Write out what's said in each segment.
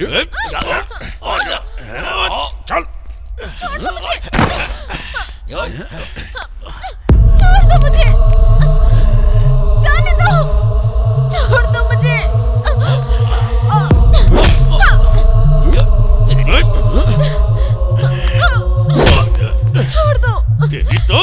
चल। छोड़ दो मुझे। छोड़ दो मुझे। जाने दो। छोड़ दो मुझे। छोड़ दो। तेरी तो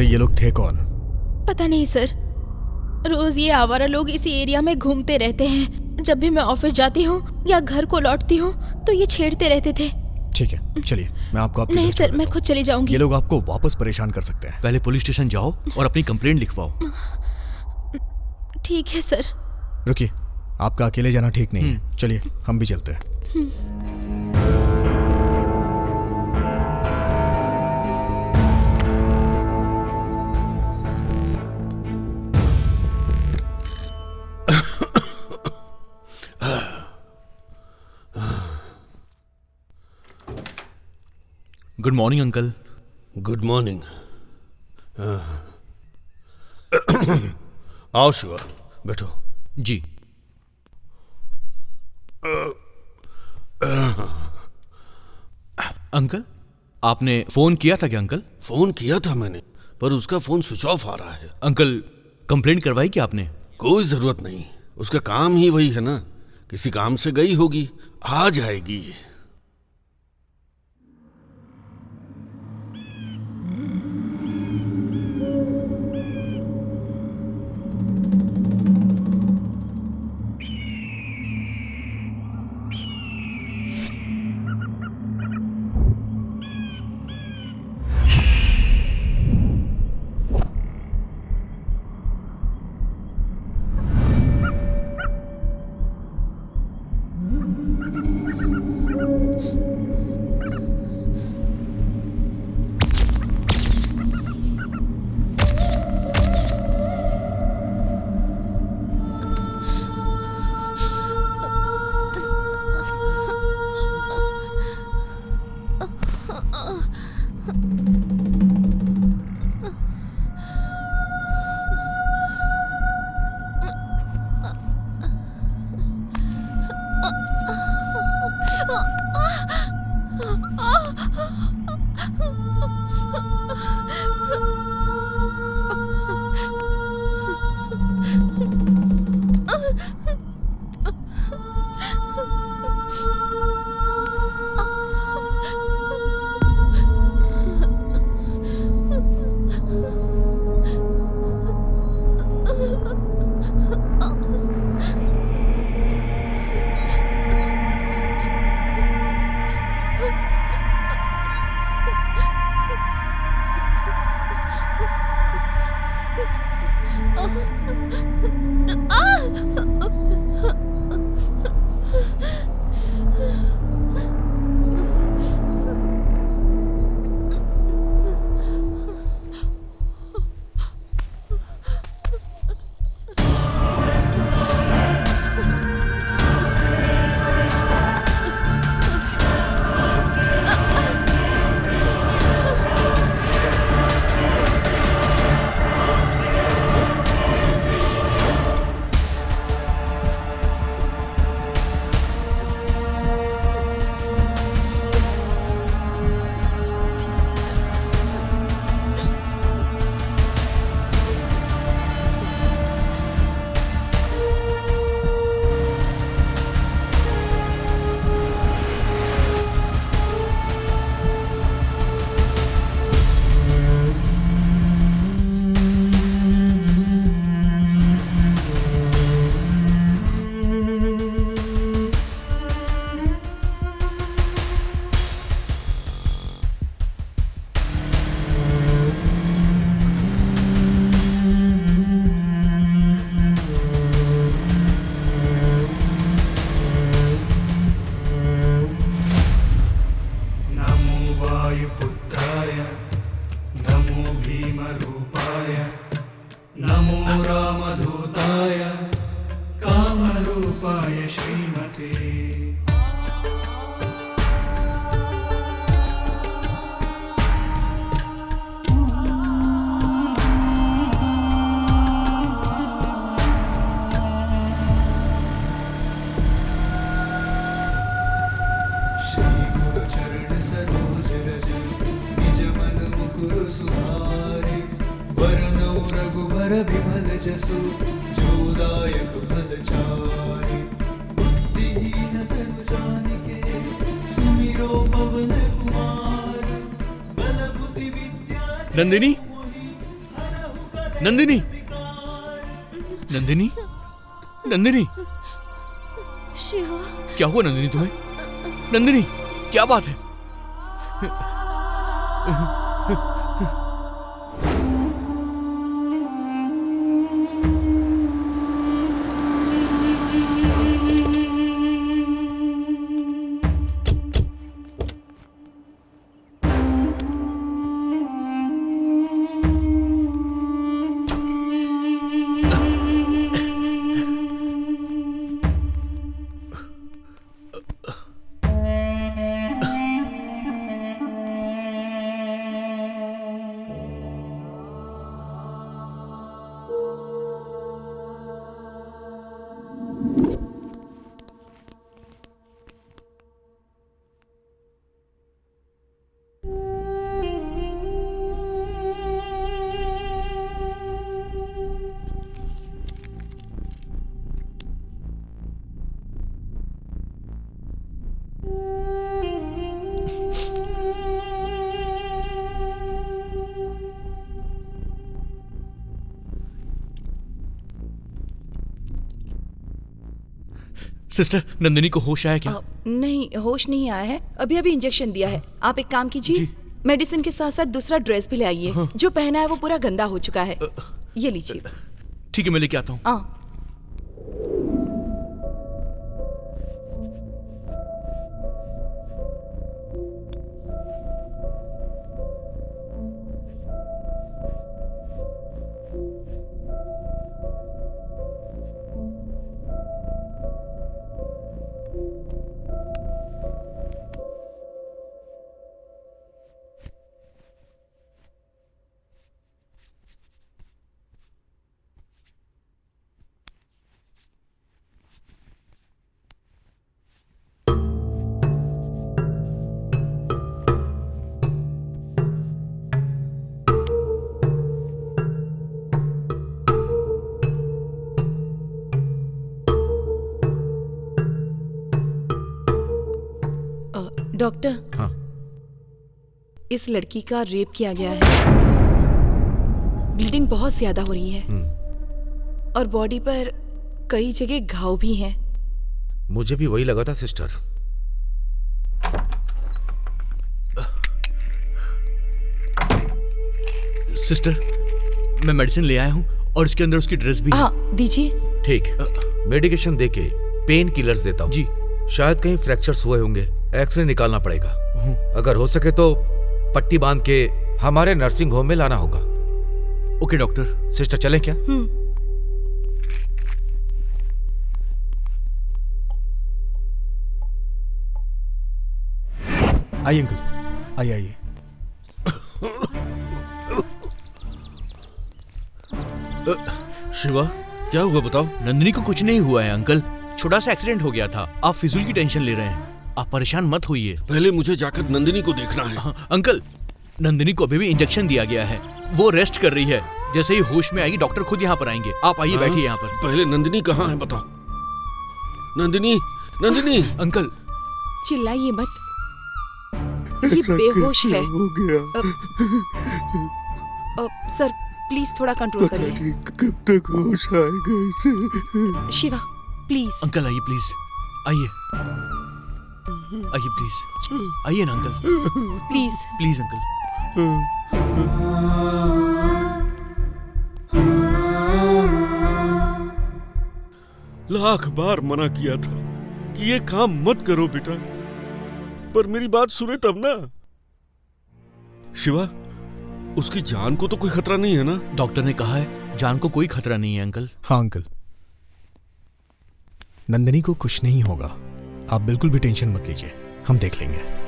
ये लोग थे कौन? पता नहीं सर, रोज ये आवारा लोग इसी एरिया में घूमते रहते हैं। जब भी मैं ऑफिस जाती हूँ या घर को लौटती हूँ तो ये छेड़ते रहते थे। ठीक है, चलिए मैं आपको नहीं सर, मैं खुद चली जाऊंगी। ये लोग आपको वापस परेशान कर सकते हैं। पहले पुलिस स्टेशन जाओ और अपनी कंप्लेंट लिखवाओ। ठीक है सर। रुकिए, आपका अकेले जाना ठीक नहीं है, चलिए हम भी चलते हैं। Good morning uncle. Good morning. आओ शिवा, बैठो। जी। अंकल, आपने फोन किया था क्या अंकल? फोन किया था मैंने, पर उसका फोन स्विच ऑफ आ रहा है। अंकल, कंप्लेंट करवाई क्या आपने? कोई जरूरत नहीं, उसका काम ही वही है ना, किसी काम से गई होगी, आ जाएगी। नंदिनी, नंदिनी, नंदिनी, नंदिनी, शिवा, क्या हुआ नंदिनी तुम्हें? नंदिनी, क्या बात है? सिस्टर, नंदिनी को होश आया क्या? नहीं, होश नहीं आया है। अभी अभी इंजेक्शन दिया है। आप एक काम कीजिए, जी। मेडिसिन के साथ साथ दूसरा ड्रेस भी ले आइए। जो पहना है वो पूरा गंदा हो चुका है। ये लीजिए। ठीक है, मैं लेके आता हूँ। डॉक्टर, हाँ। इस लड़की का रेप किया गया है। ब्लीडिंग बहुत ज्यादा हो रही है और बॉडी पर कई जगह घाव भी हैं। मुझे भी वही लगा था सिस्टर। सिस्टर, मैं मेडिसिन ले आया हूँ और इसके अंदर उसकी ड्रेस भी है। हाँ, दीजिए। ठीक, मेडिकेशन देके पेन किलर्स देता हूँ। जी। शायद कहीं फ्रैक्चर्स हुए होंगे, एक्सरे निकालना पड़ेगा। अगर हो सके तो पट्टी बांध के हमारे नर्सिंग होम में लाना होगा। Okay doctor. सिस्टर चलें क्या? आइए अंकल, आइए आइए। शिवा, क्या हुआ बताओ? नंदिनी को कुछ नहीं हुआ है अंकल, छोटा सा एक्सीडेंट हो गया था। आप फिजूल की टेंशन ले रहे हैं। आप परेशान मत होइए। पहले मुझे जाकर नंदिनी को देखना है। हाँ, अंकल, नंदिनी को अभी भी इंजेक्शन दिया गया है। वो रेस्ट कर रही है। जैसे ही होश में आएगी डॉक्टर खुद यहाँ पर आएंगे। आप आइए, बैठिए यहाँ पर। पहले नंदिनी कहाँ है बताओ? नंदिनी, नंदिनी। अंकल, चिल्लाइए मत, ये बेहोश है। हो गया। सर प्लीज थोड़ा कंट्रोल करिए। कब तक होश आएगा इसे? शिवा प्लीज। अंकल आइए प्लीज, आइए आइए प्लीज, आइए ना uncle, please please uncle. Lakh बार मना किया था कि ये काम मत करो बेटा, पर मेरी बात सुने तब ना। शिवा, उसकी जान को तो कोई खतरा नहीं है ना? डॉक्टर ने कहा है जान को कोई खतरा नहीं है अंकल। हाँ अंकल, नंदिनी को कुछ नहीं होगा। आप बिल्कुल भी टेंशन मत लीजिए, हम देख लेंगे।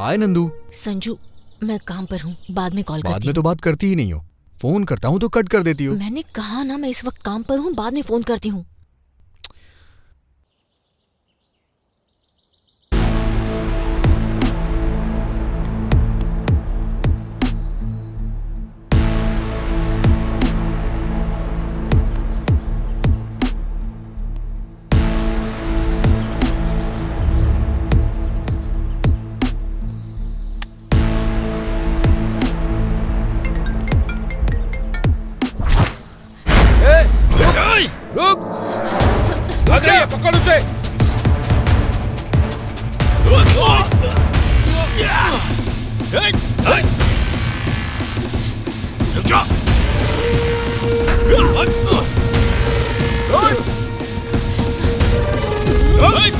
हाय नंदू। संजू, मैं काम पर हूँ, बाद में कॉल बाद करती में तो बात करती ही नहीं हो। फोन करता हूँ तो कट कर देती हो। मैंने कहा ना मैं इस वक्त काम पर हूँ, बाद में फोन करती हूँ। रुक! भाग रही है, पकड़ उसे! हाय,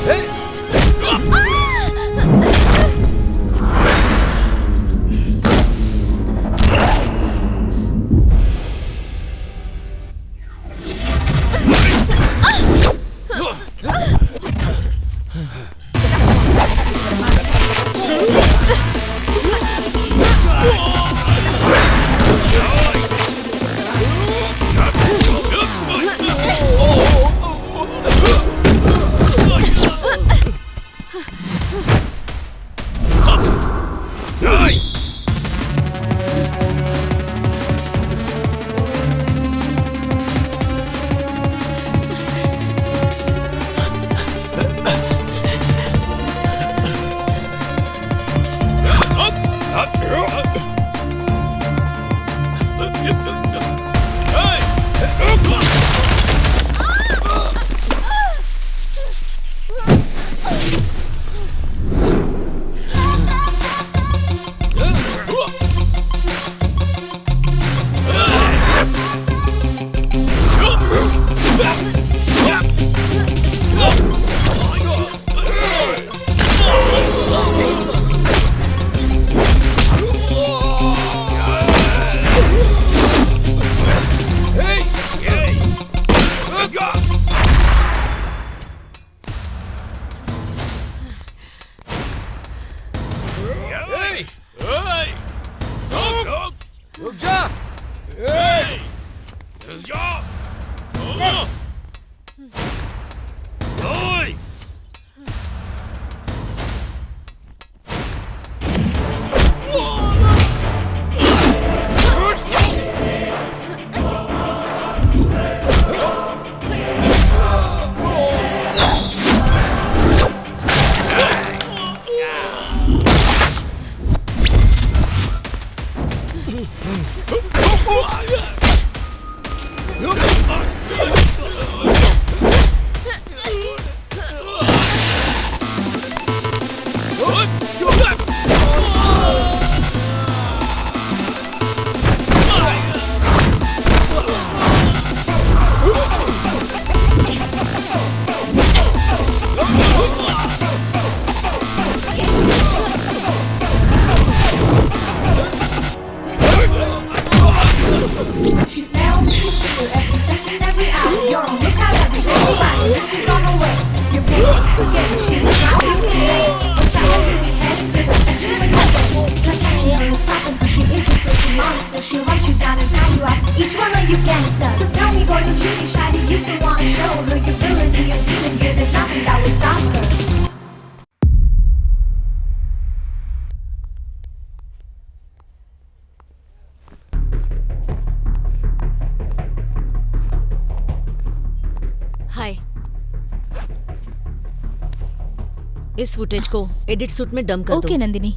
इस फुटेज को एडिट सूट में डंप कर दो। ओके नंदिनी।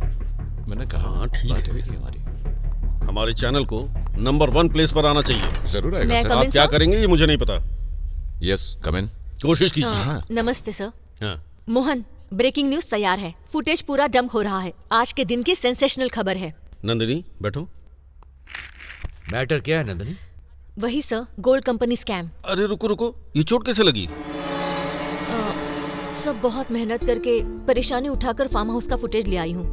मैंने कहा हाँ, ठीक बात है। हुई थी हमारी। हमारे चैनल को नंबर 1 प्लेस पर आना चाहिए। जरूर आएगा मैं सर। Come आप in, क्या sir? करेंगे ये मुझे नहीं पता। यस कम इन। कोशिश कीजिए। हाँ, नमस्ते सर। हाँ। मोहन, ब्रेकिंग न्यूज तैयार है। फुटेज पूरा डंप हो रहा है। आज के दिन की सेंसेशनल खबर है। नंदिनी बैठो। मैटर क्या है नंदिनी? वही सर, गोल्ड कंपनी स्कैम। अरे रुको रुको, ये चोट कैसे लगी? सब बहुत मेहनत करके परेशानी उठाकर फार्म हाउस का फुटेज ले आई हूँ।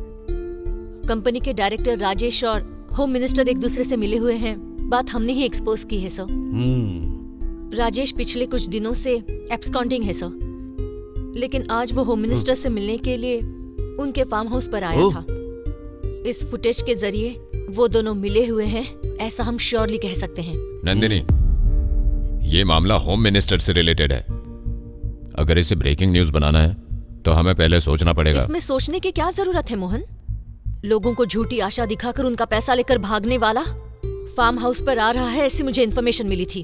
कंपनी के डायरेक्टर राजेश और होम मिनिस्टर एक दूसरे से मिले हुए हैं। बात हमने ही एक्सपोज की है सर। राजेश पिछले कुछ दिनों से एब्सकॉन्डिंग है सर, लेकिन आज वो होम मिनिस्टर से मिलने के लिए उनके फार्म हाउस पर आया था। इस फुटेज के जरिए वो दोनों मिले हुए हैं, ऐसा हम श्योरली कह सकते हैं। नंदिनी, ये मामला होम मिनिस्टर से रिलेटेड है। अगर इसे ब्रेकिंग न्यूज बनाना है तो हमें पहले सोचना पड़ेगा। इसमें सोचने की क्या जरूरत है मोहन? लोगों को झूठी आशा दिखाकर उनका पैसा लेकर भागने वाला फार्म हाउस पर आ रहा है, ऐसी मुझे इन्फॉर्मेशन मिली थी।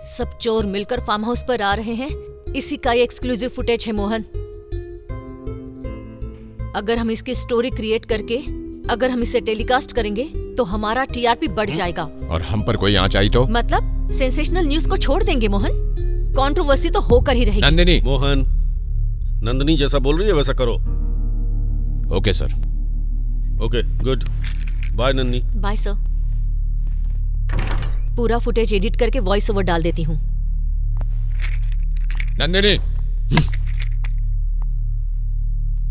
सब चोर मिलकर फार्म हाउस पर आ रहे हैं, इसी का ये एक्सक्लूसिव फुटेज है मोहन। अगर हम इसकी स्टोरी क्रिएट करके अगर हम इसे टेलीकास्ट करेंगे तो हमारा टीआरपी बढ़ जाएगा। और हम पर कोई आंच आई तो? मतलब सेंसेशनल न्यूज को छोड़ देंगे मोहन? कंट्रोवर्सी तो होकर ही रहेगी। नंदिनी। मोहन, नंदिनी जैसा बोल रही है वैसा करो। Okay sir. Okay good bye Nandini. Bye sir. पूरा फुटेज एडिट करके वॉइस ओवर डाल देती हूँ। नंदिनी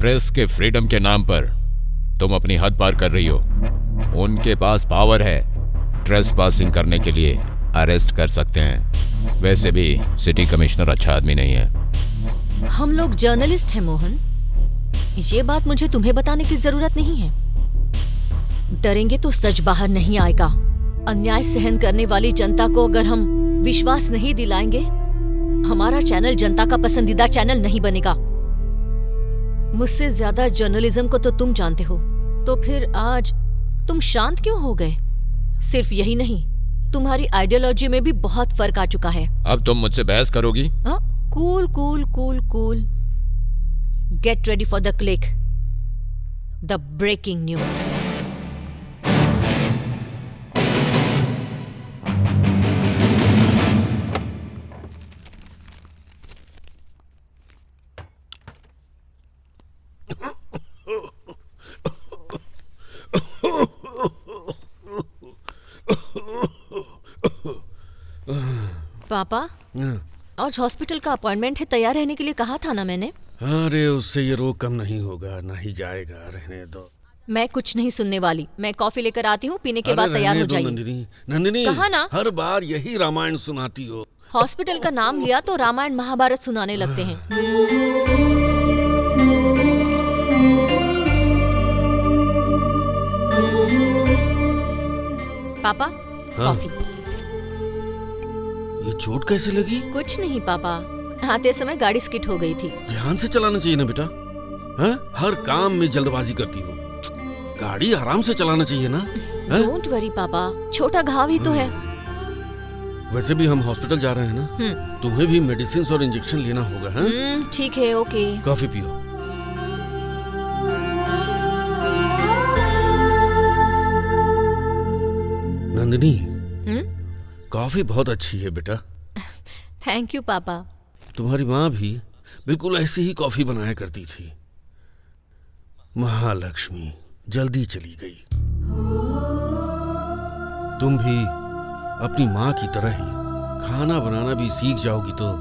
प्रेस के फ्रीडम के नाम पर तुम अपनी हद पार कर रही हो। उनके पास पावर है, ट्रेसपासिंग करने के लिए अरेस्ट कर सकते हैं। वैसे भी सिटी कमिश्नर अच्छा आदमी नहीं है। हम लोग जर्नलिस्ट हैं मोहन, ये बात मुझे तुम्हें बताने की जरूरत नहीं है। डरेंगे तो सच बाहर नहीं आएगा। अन्याय सहन करने वाली जनता को अगर हम विश्वास नहीं दिलाएंगे, हमारा चैनल जनता का पसंदीदा चैनल नहीं बनेगा। मुझसे ज्यादा जर्नलिज्म को तो तुम जानते हो, तो फिर आज तुम शांत क्यों हो गए? सिर्फ यही नहीं, तुम्हारी आइडियोलॉजी में भी बहुत फर्क आ चुका है। अब तुम मुझसे बहस करोगी? Cool cool cool cool. Get ready for the click, the breaking news. पापा, आज हॉस्पिटल का अपॉइंटमेंट है, तैयार रहने के लिए कहा था ना मैंने। अरे उससे ये रोग कम नहीं होगा, ना ही जाएगा, रहने दो। मैं कुछ नहीं सुनने वाली। मैं कॉफी लेकर आती हूँ, पीने के बाद तैयार हो जाइए। नंदिनी, नंदिनी, कहा ना, हर बार यही रामायण सुनाती हो। हॉस्पिटल का नाम लिया तो रामायण महाभारत सुनाने लगते हैं। पापा, कॉफी। ये चोट कैसे लगी? कुछ नहीं पापा, आते समय गाड़ी स्किट हो गई थी। ध्यान से चलाना चाहिए ना बेटा। हाँ? हर काम में जल्दबाजी करती हो। गाड़ी आराम से चलाना चाहिए ना। डोंट वरी पापा, छोटा घाव ही तो है। वैसे भी हम हॉस्पिटल जा रहे हैं ना, तुम्हें भी मेडिसिन और इंजेक्शन लेना होगा। हाँ? ठीक है, ओके। कॉफी पियो। नंदिनी, कॉफी बहुत अच्छी है बेटा। थैंक यू पापा। तुम्हारी माँ भी बिल्कुल ऐसी ही कॉफी बनाया करती थी। महालक्ष्मी जल्दी चली गई। तुम भी अपनी माँ की तरह ही खाना बनाना भी सीख जाओगी तो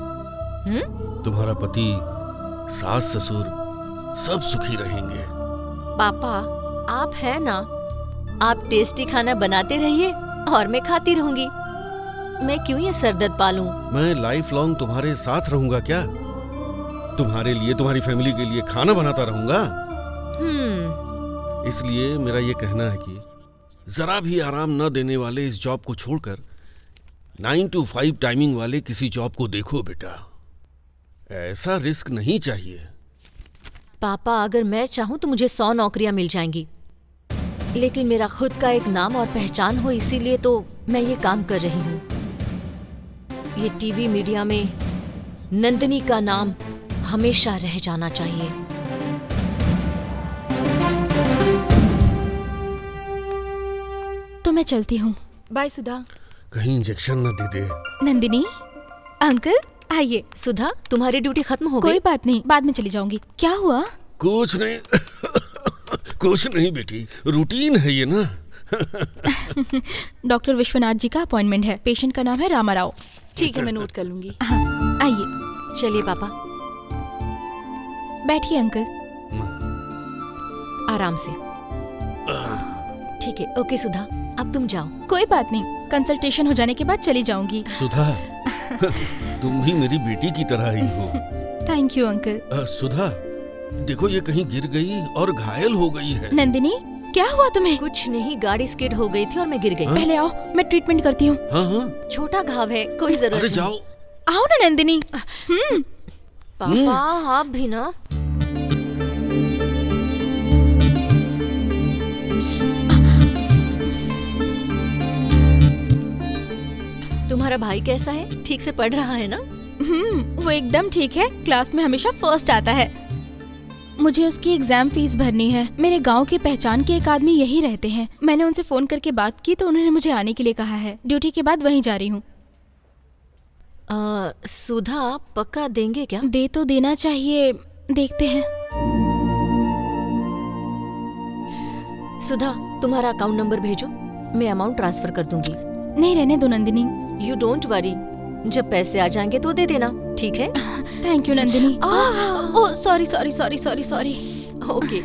तुम्हारा पति, सास ससुर सब सुखी रहेंगे। पापा, आप हैं ना, आप टेस्टी खाना बनाते रहिए और मैं खाती रहूंगी। मैं क्यों ये सरदर्द पालूं? मैं लाइफ लॉन्ग तुम्हारे साथ रहूंगा क्या? तुम्हारे लिए, तुम्हारी फैमिली के लिए खाना बनाता रहूंगा। इसलिए मेरा ये कहना है कि जरा भी आराम न देने वाले इस जॉब को छोड़कर 9 to 5 टाइमिंग वाले किसी जॉब को देखो बेटा। ऐसा रिस्क नहीं चाहिए। पापा, अगर मैं चाहूं तो मुझे 100 नौकरियां मिल जाएंगी, लेकिन मेरा खुद का एक नाम और पहचान हो, इसीलिए तो मैं ये काम कर रही हूँ। ये टीवी मीडिया में नंदिनी का नाम हमेशा रह जाना चाहिए। तो मैं चलती हूँ। बाय सुधा। कहीं इंजेक्शन न दे दे। नंदिनी, अंकल आइए। सुधा, तुम्हारी ड्यूटी खत्म हो गई? कोई बात नहीं, बाद में चली जाऊंगी। क्या हुआ? कुछ नहीं कुछ नहीं बेटी, रूटीन है ये ना। डॉक्टर विश्वनाथ जी का अपॉइंटमेंट है। पेशेंट का नाम है रामा राव। ठीक है, मैं नोट कर लूंगी। आइए। चलिए पापा। बैठिए अंकल। आराम से। ठीक है, ओके सुधा, अब तुम जाओ। कोई बात नहीं, कंसल्टेशन हो जाने के बाद चली जाऊंगी। सुधा, तुम भी मेरी बेटी की तरह ही हो। Thank you uncle. सुधा, देखो ये कहीं गिर गई और घायल हो गई है। नंदिनी, क्या हुआ तुम्हें? कुछ नहीं, गाड़ी स्किड हो गई थी और मैं गिर गई। पहले आओ, मैं ट्रीटमेंट करती हूँ। हाँ। छोटा घाव है, कोई जरूरत नहीं। जाओ। आओ ना नंदिनी। पापा, आप भी ना। तुम्हारा भाई कैसा है? ठीक से पढ़ रहा है ना? वो एकदम ठीक है, क्लास में हमेशा फर्स्ट आता है। मुझे उसकी एग्जाम फीस भरनी है। मेरे गांव की पहचान के एक आदमी यही रहते हैं। मैंने उनसे फोन करके बात की तो उन्होंने मुझे आने के लिए कहा है। ड्यूटी के बाद वहीं जा रही हूँ। सुधा, पक्का देंगे क्या? दे तो देना चाहिए, देखते हैं। सुधा, तुम्हारा अकाउंट नंबर भेजो, मैं अमाउंट ट्रांसफर कर दूंगी। नहीं, रहने दो नंदिनी। यू डोंट वरी, जब पैसे आ जाएंगे तो दे देना, ठीक है? Thank you Nandini. Oh sorry sorry sorry sorry sorry. Okay.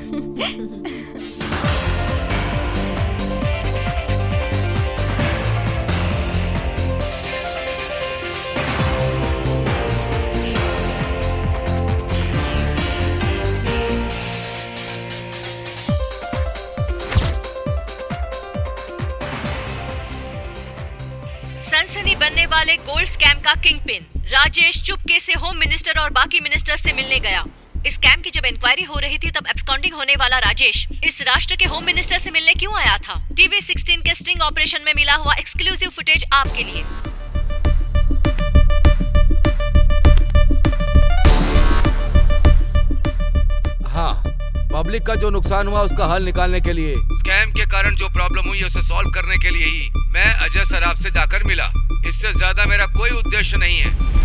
सनसनी बनने वाले गोल्ड स्कैम का किंगपिन राजेश चुपके से होम मिनिस्टर और बाकी मिनिस्टर से मिलने गया। इस स्कैम की जब इंक्वायरी हो रही थी तब एब्सकॉन्डिंग होने वाला राजेश इस राष्ट्र के होम मिनिस्टर से मिलने क्यों आया था? टीवी 16 के स्टिंग ऑपरेशन में मिला हुआ एक्सक्लूसिव फुटेज आपके लिए। हाँ, पब्लिक का जो नुकसान हुआ उसका हल निकालने के लिए, स्कैम के कारण जो प्रॉब्लम हुई उसे सॉल्व करने के लिए ही मैं अजय सराफ से जाकर मिला। इससे ज्यादा मेरा कोई उद्देश्य नहीं है।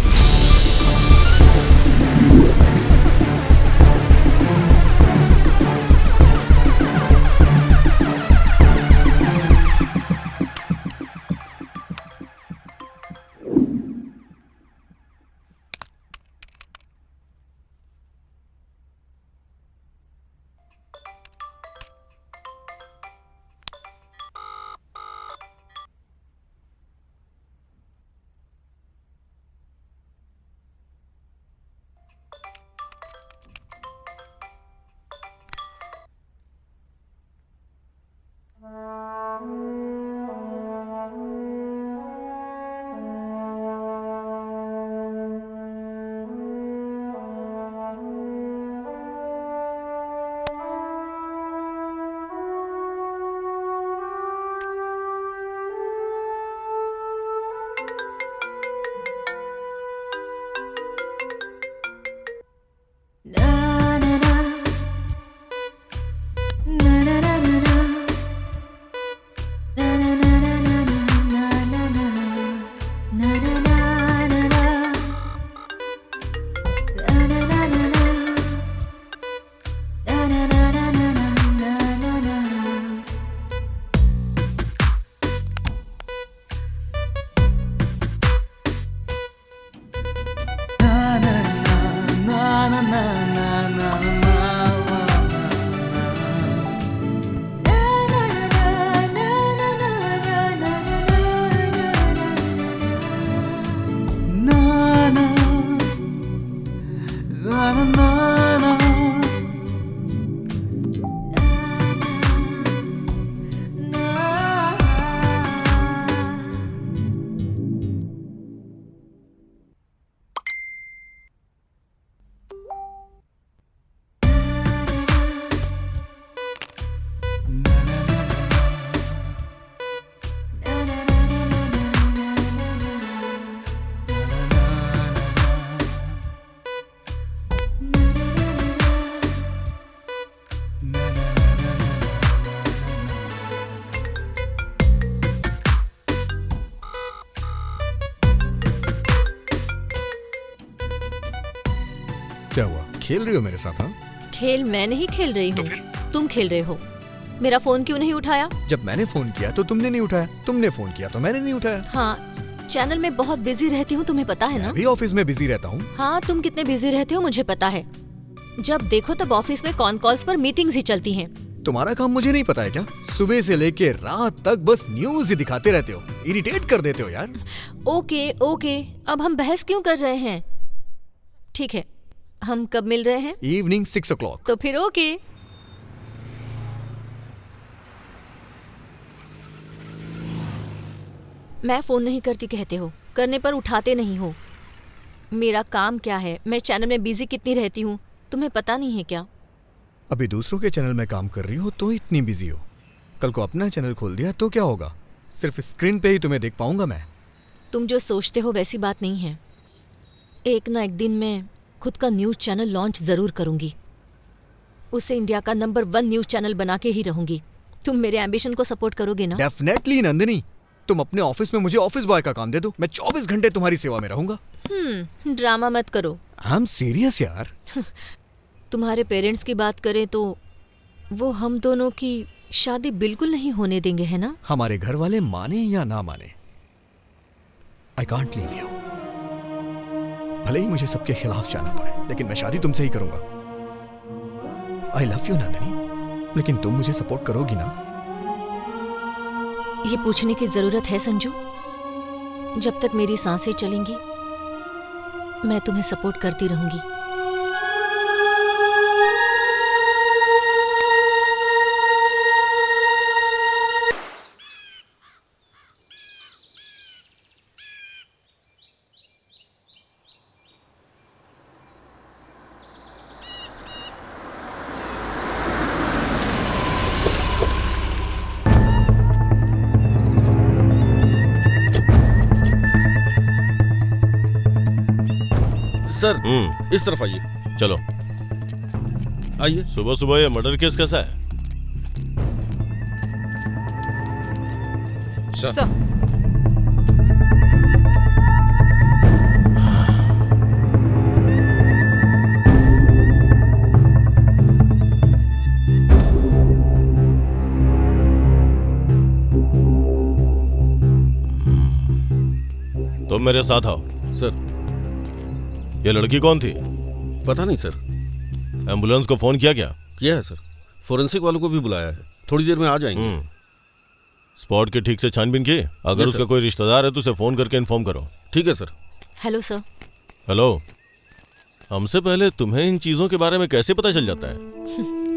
क्या हुआ, खेल रही हो मेरे साथ? हाँ, खेल मैं नहीं खेल रही हूँ, तुम खेल रहे हो। मेरा फोन क्यों नहीं उठाया? जब मैंने फोन किया तो तुमने नहीं उठाया, तुमने फोन किया तो मैंने नहीं उठाया। हाँ, चैनल में बहुत बिजी रहती हूँ, तुम्हें पता है ना? मैं भी ऑफिस में बिजी रहता हूँ। हाँ, तुम कितने बिजी रहते हो मुझे पता है। जब देखो तब ऑफिस में कॉन कॉल्स पर मीटिंग्स ही चलती हैं। तुम्हारा काम मुझे नहीं पता है क्या? सुबह से लेके रात तक बस न्यूज ही दिखाते रहते हो, इरिटेट कर देते हो यार। ओके ओके, अब हम बहस क्यों कर रहे हैं? ठीक है, हम कब मिल रहे हैं? Evening 6 o'clock। तो फिर ओके। मैं फोन नहीं करती कहते हो, करने पर उठाते नहीं हो। मेरा काम क्या है, मैं चैनल में बिजी कितनी रहती हूँ, तुम्हें पता नहीं है क्या? अभी दूसरों के चैनल में काम कर रही हो तो इतनी बिजी हो, कल को अपना चैनल खोल दिया तो क्या होगा? सिर्फ स्क्रीन पे ही तुम्हें देख पाऊंगा मैं। तुम जो सोचते हो वैसी बात नहीं है। एक ना एक दिन मैं खुद का न्यूज़ चैनल लॉन्च ज़रूर करूंगी। उसे इंडिया का नंबर 1 न्यूज़ चैनल बना के ही रहूंगी। तुम मेरे एम्बिशन को सपोर्ट करोगे ना? डेफिनेटली नंदिनी, तुम अपने ऑफिस में मुझे ऑफिस बॉय का काम दे दो, मैं 24 घंटे तुम्हारी सेवा में रहूंगा। ड्रामा मत करो। आई एम सीरियस यार। तुम्हारे पेरेंट्स की बात करें तो वो हम दोनों की शादी बिल्कुल नहीं होने देंगे, है ना? हमारे घर वाले माने या ना माने, आई कांट लीव यू। भले ही मुझे सबके खिलाफ जाना पड़े, लेकिन मैं शादी तुमसे ही करूंगा। आई लव यू नंदिनी, लेकिन तुम मुझे सपोर्ट करोगी ना? ये पूछने की जरूरत है संजू? जब तक मेरी सांसें चलेंगी मैं तुम्हें सपोर्ट करती रहूंगी। सर इस तरफ आइए। चलो आइए। सुबह सुबह ये मर्डर केस कैसा है? सर तुम मेरे साथ आओ। सर ये लड़की कौन थी? पता नहीं सर। एम्बुलेंस को फोन किया क्या? किया है सर, फोरेंसिक वालों को भी बुलाया है, थोड़ी देर में आ जाएंगे। स्पॉट की ठीक से छानबीन की? अगर यस, उसका सर। कोई रिश्तेदार है तो उसे फोन करके इन्फॉर्म करो। ठीक है सर। Hello sir. हेलो, हमसे पहले तुम्हें इन चीजों के बारे में कैसे पता चल जाता है?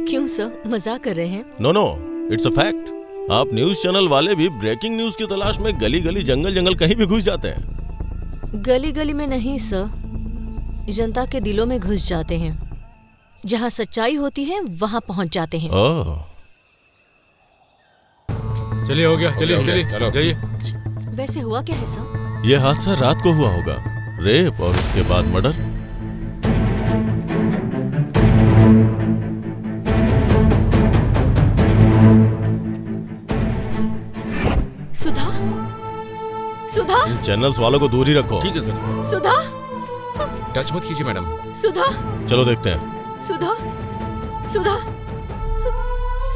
क्यों सर, मजाक कर रहे हैं? No no, it's a fact. आप न्यूज चैनल वाले भी ब्रेकिंग न्यूज की तलाश में गली गली जंगल जंगल कहीं भी घुस जाते हैं। गली गली में नहीं सर, जनता के दिलों में घुस जाते हैं। जहाँ सच्चाई होती है वहाँ पहुँच जाते हैं। ओह, चलिए हो गया, चलिए चलिए चलो। जाइए। वैसे हुआ क्या है सर? ये हादसा रात को हुआ होगा। रेप और उसके बाद मर्डर। सुधा, सुधा, इन चैनल्स वालों को दूर ही रखो। ठीक है सर। सुधा, टच मत कीजिए मैडम। सुधा, चलो देखते हैं। सुधा, सुधा,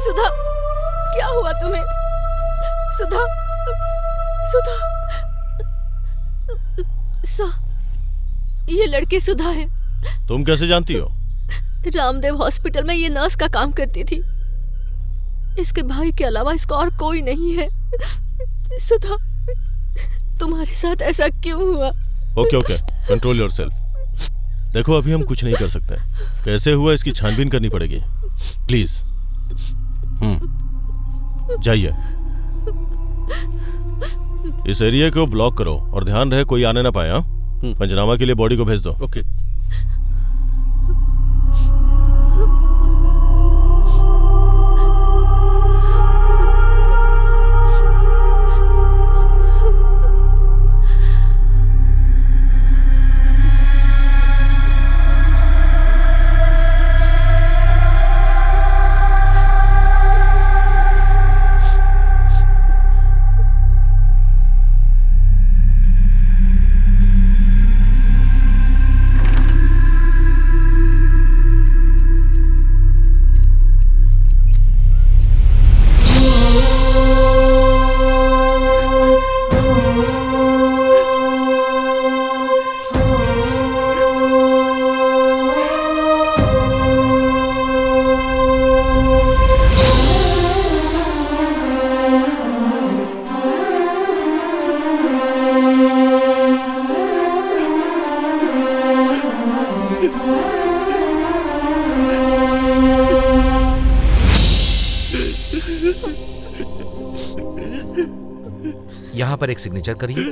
सुधा, क्या हुआ तुम्हें? सुधा, सुधा, ये लड़की सुधा है। तुम कैसे जानती हो? रामदेव हॉस्पिटल में ये नर्स का काम करती थी। इसके भाई के अलावा इसका और कोई नहीं है। सुधा, तुम्हारे साथ ऐसा क्यों हुआ? Okay okay, control yourself. देखो अभी हम कुछ नहीं कर सकते। कैसे हुआ इसकी छानबीन करनी पड़ेगी। प्लीज जाइए। इस एरिया को ब्लॉक करो और ध्यान रहे कोई आने ना पाए। हाँ, पंचनामा के लिए बॉडी को भेज दो। ओके। यहाँ पर एक सिग्नेचर करिए।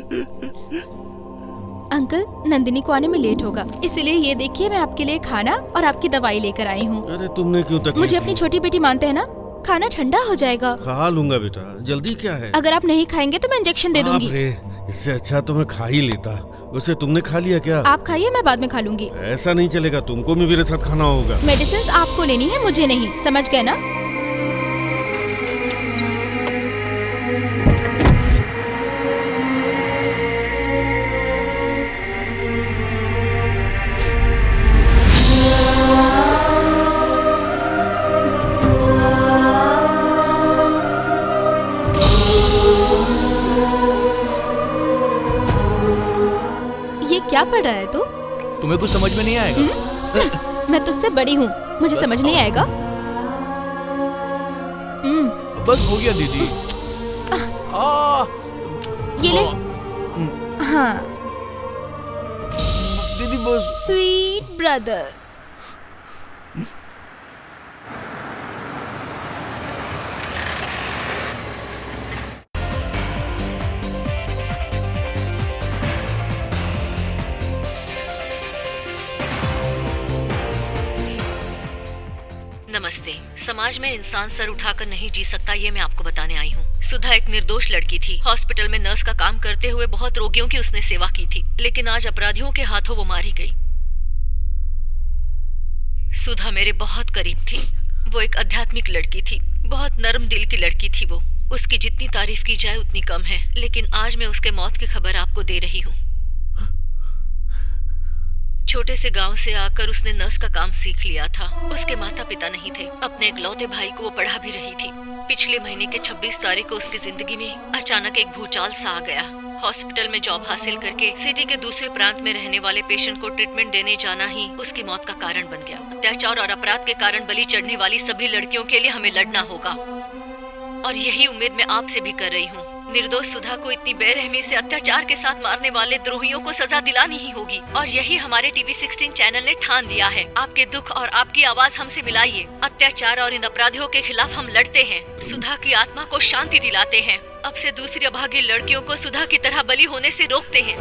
अंकल, नंदिनी को आने में लेट होगा, इसलिए ये देखिए मैं आपके लिए खाना और आपकी दवाई लेकर आई हूँ। अरे तुमने क्यों तकलीफ मुझे अपनी दी? छोटी बेटी मानते हैं ना? खाना ठंडा हो जाएगा। खा लूंगा बेटा, जल्दी क्या है? अगर आप नहीं खाएंगे तो मैं इंजेक्शन दे दूंगी। बाप रे, इससे अच्छा तो मैं खा ही लेता। वैसे तुमने खा लिया क्या? आप खाइए, मैं बाद में खा लूंगी। ऐसा नहीं चलेगा, तुमको भी मेरे साथ खाना होगा। मेडिसिन आपको लेनी है, मुझे नहीं, समझ गए ना? ये क्या पढ़ रहा है तू? तुम्हें कुछ समझ में नहीं आएगा। मैं तुझसे बड़ी हूँ, मुझे बस समझ नहीं आओ। आएगा। बस हो गया दीदी। ये ले। हाँ दीदी बस। Sweet brother. नमस्ते। समाज में इंसान सर उठाकर नहीं जी सकता, ये मैं आपको बताने आई हूँ। सुधा एक निर्दोष लड़की थी। हॉस्पिटल में नर्स का काम करते हुए बहुत रोगियों की उसने सेवा की थी, लेकिन आज अपराधियों के हाथों वो मारी गई। सुधा मेरे बहुत करीब थी। वो एक आध्यात्मिक लड़की थी, बहुत नरम दिल की लड़की थी वो। उसकी जितनी तारीफ की जाए उतनी कम है, लेकिन आज मैं उसके मौत की खबर आपको दे रही हूँ। छोटे से गांव से आकर उसने नर्स का काम सीख लिया था। उसके माता पिता नहीं थे। अपने इकलौते भाई को वो पढ़ा भी रही थी। पिछले महीने के 26 तारीख को उसकी जिंदगी में अचानक एक भूचाल सा आ गया। हॉस्पिटल में जॉब हासिल करके सिटी के दूसरे प्रांत में रहने वाले पेशेंट को ट्रीटमेंट देने जाना ही उसकी मौत का कारण बन गया। अत्याचार और अपराध के कारण बलि चढ़ने वाली सभी लड़कियों के लिए हमें लड़ना होगा, और यही उम्मीद मैं आपसे भी कर रही हूँ। निर्दोष सुधा को इतनी बेरहमी से अत्याचार के साथ मारने वाले द्रोहियों को सजा दिलानी ही होगी, और यही हमारे टीवी 16 चैनल ने ठान दिया है। आपके दुख और आपकी आवाज हमसे मिलाइए। अत्याचार और इन अपराधियों के खिलाफ हम लड़ते हैं, सुधा की आत्मा को शांति दिलाते हैं। अब से दूसरी अभागी लड़कियों को सुधा की तरह बलि होने से रोकते हैं।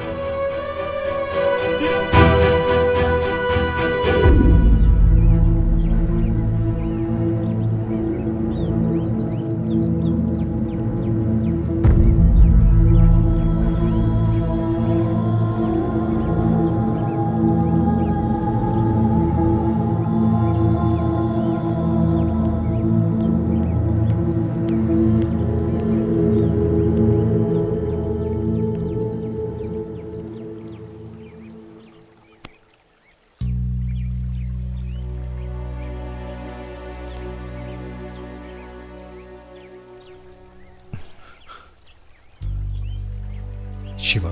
शिवा,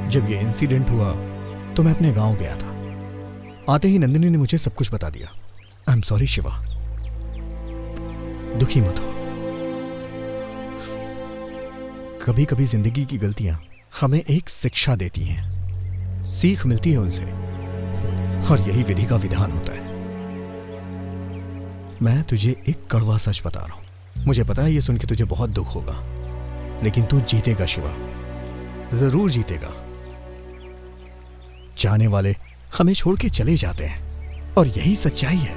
जब ये इंसिडेंट हुआ तो मैं अपने गांव गया था। आते ही नंदिनी ने मुझे सब कुछ बता दिया। आई एम सॉरी शिवा, दुखी मत हो। कभी कभी जिंदगी की गलतियां हमें एक शिक्षा देती हैं, सीख मिलती है उनसे, और यही विधि का विधान होता है। मैं तुझे एक कड़वा सच बता रहा हूं। मुझे पता है ये सुन के तुझे बहुत दुख होगा, लेकिन तू जीतेगा शिवा, जरूर जीतेगा। जाने वाले हमें छोड़ के चले जाते हैं, और यही सच्चाई है,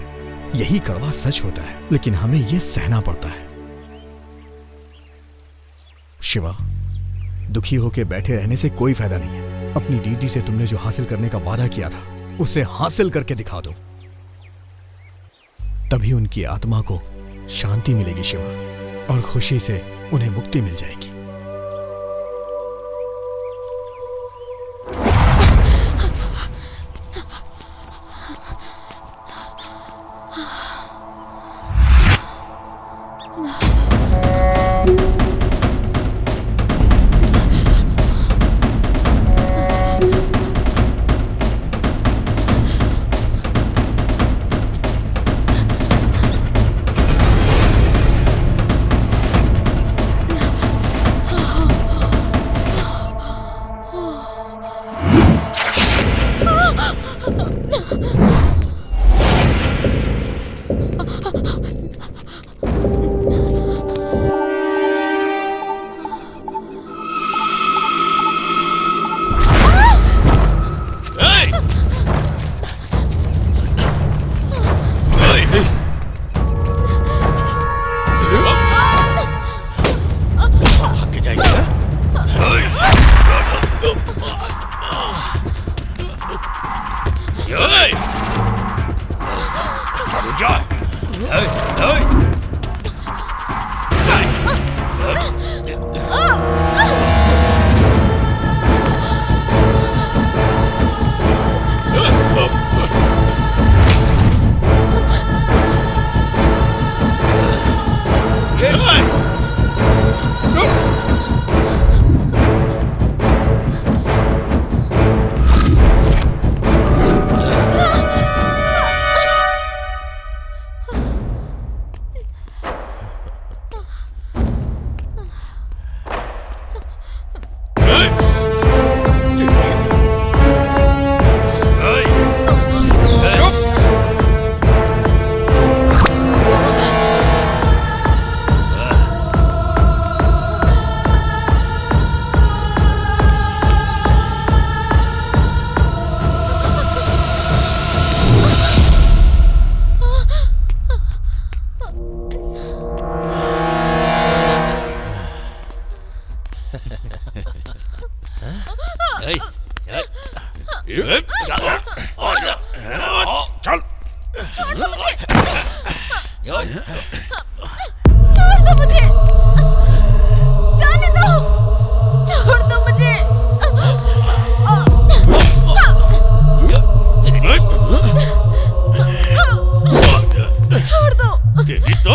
यही कड़वा सच होता है, लेकिन हमें यह सहना पड़ता है। शिवा, दुखी होके बैठे रहने से कोई फायदा नहीं है। अपनी दीदी से तुमने जो हासिल करने का वादा किया था उसे हासिल करके दिखा दो, तभी उनकी आत्मा को शांति मिलेगी शिवा, और खुशी से उन्हें मुक्ति मिल जाएगी। चल छोड़ दो मुझे, छोड़ दो मुझे, जाने दो, छोड़ दो मुझे। छोड़ दो। तेरी तो